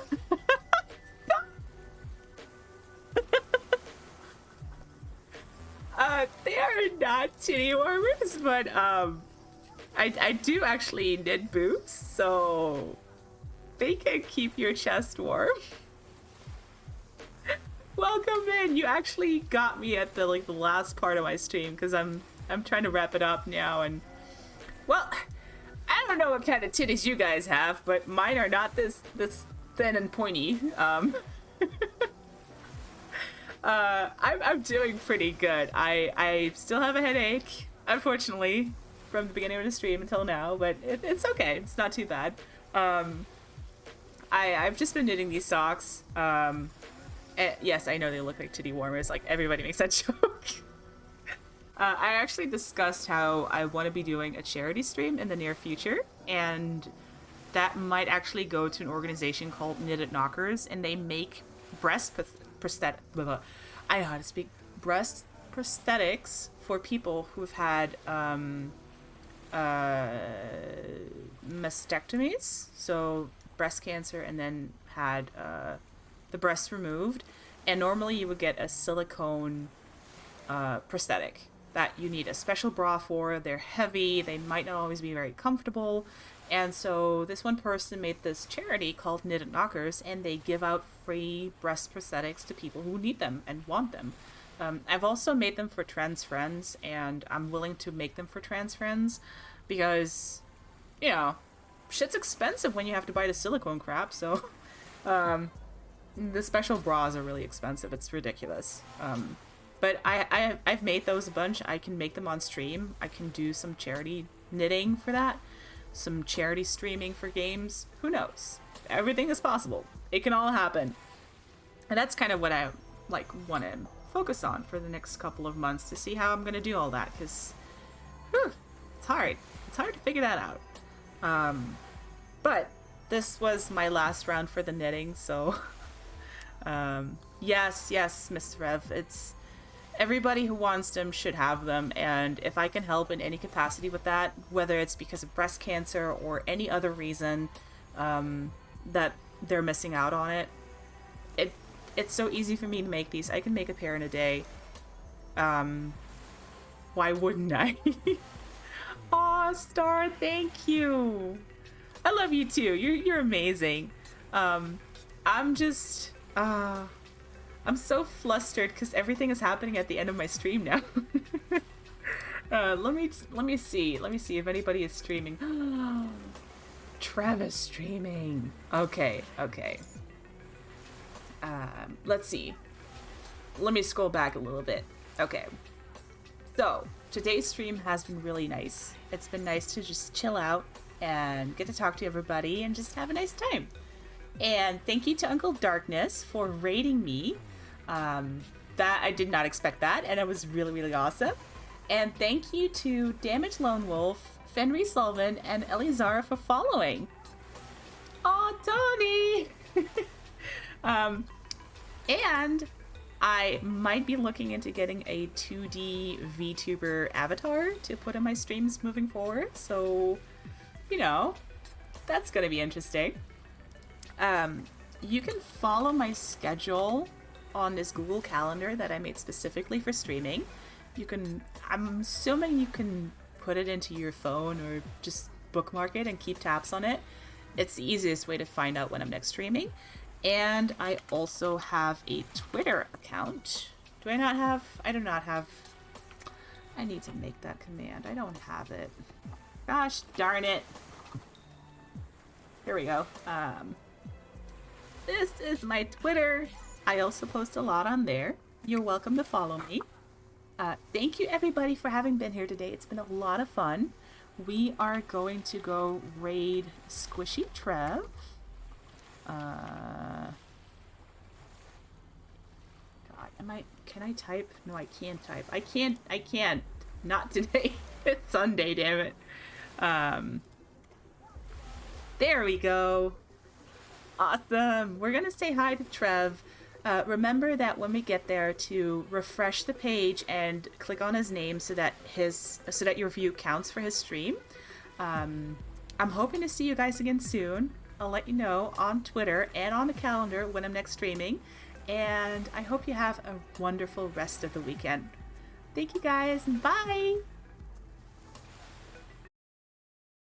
They are not titty warmers, but I do actually knit boots, so they can keep your chest warm. Welcome in. You actually got me at the last part of my stream because I'm trying to wrap it up now, and well, I don't know what kind of titties you guys have, but mine are not this thin and pointy. I'm doing pretty good. I still have a headache, unfortunately, from the beginning of the stream until now, but it's okay. It's not too bad. I've just been knitting these socks. Yes, I know they look like titty warmers. Like, everybody makes that joke. I actually discussed how I want to be doing a charity stream in the near future, and that might actually go to an organization called Knitted Knockers, and they make breast I know how to speak. Breast prosthetics for people who've had mastectomies, so breast cancer, and then had the breast removed. And normally you would get a silicone prosthetic that you need a special bra for. They're heavy, they might not always be very comfortable. And so this one person made this charity called Knitted Knockers, and they give out free breast prosthetics to people who need them and want them. I've also made them for trans friends, and I'm willing to make them for trans friends because, you know, shit's expensive when you have to buy the silicone crap, so the special bras are really expensive. It's ridiculous. But I've made those a bunch. I can make them on stream. I can do some charity knitting for that. Some charity streaming for games. Who knows? Everything is possible. It can all happen. And that's kind of what I like want to focus on for the next couple of months to see how I'm going to do all that, because it's hard. It's hard to figure that out. But this was my last round for the knitting, so yes, Mrs. Rev, it's everybody who wants them should have them, and if I can help in any capacity with that, whether it's because of breast cancer or any other reason that they're missing out on it, it's so easy for me to make these. I can make a pair in a day. Why wouldn't I? Aw, Star, thank you. I love you too. You're amazing. I'm just I'm so flustered because everything is happening at the end of my stream now. Let me see if anybody is streaming. Travis streaming. Okay. Let's see. Let me scroll back a little bit. Okay. So, today's stream has been really nice. It's been nice to just chill out and get to talk to everybody and just have a nice time. And thank you to Uncle Darkness for raiding me. That I did not expect that, and it was really, really awesome. And thank you to Damaged Lone Wolf, Fenry Sullivan, and Elizara for following. Aw, Tony! And I might be looking into getting a 2D VTuber avatar to put in my streams moving forward, so, you know, that's gonna be interesting. You can follow my schedule on this Google Calendar that I made specifically for streaming. I'm assuming you can put it into your phone or just bookmark it and keep tabs on it. It's the easiest way to find out when I'm next streaming. And I also have a Twitter account. Do I not have? I do not have. I need to make that command. I don't have it. Gosh darn it. Here we go. This is my Twitter. I also post a lot on there. You're welcome to follow me. Thank you everybody for having been here today. It's been a lot of fun. We are going to go raid Squishy Trev. God, can I type? No, I can't type. I can't. Not today. It's Sunday, damn it. There we go. Awesome. We're gonna say hi to Trev. Remember that when we get there to refresh the page and click on his name so that your view counts for his stream. I'm hoping to see you guys again soon. I'll let you know on Twitter and on the calendar when I'm next streaming. And I hope you have a wonderful rest of the weekend. Thank you guys, and bye!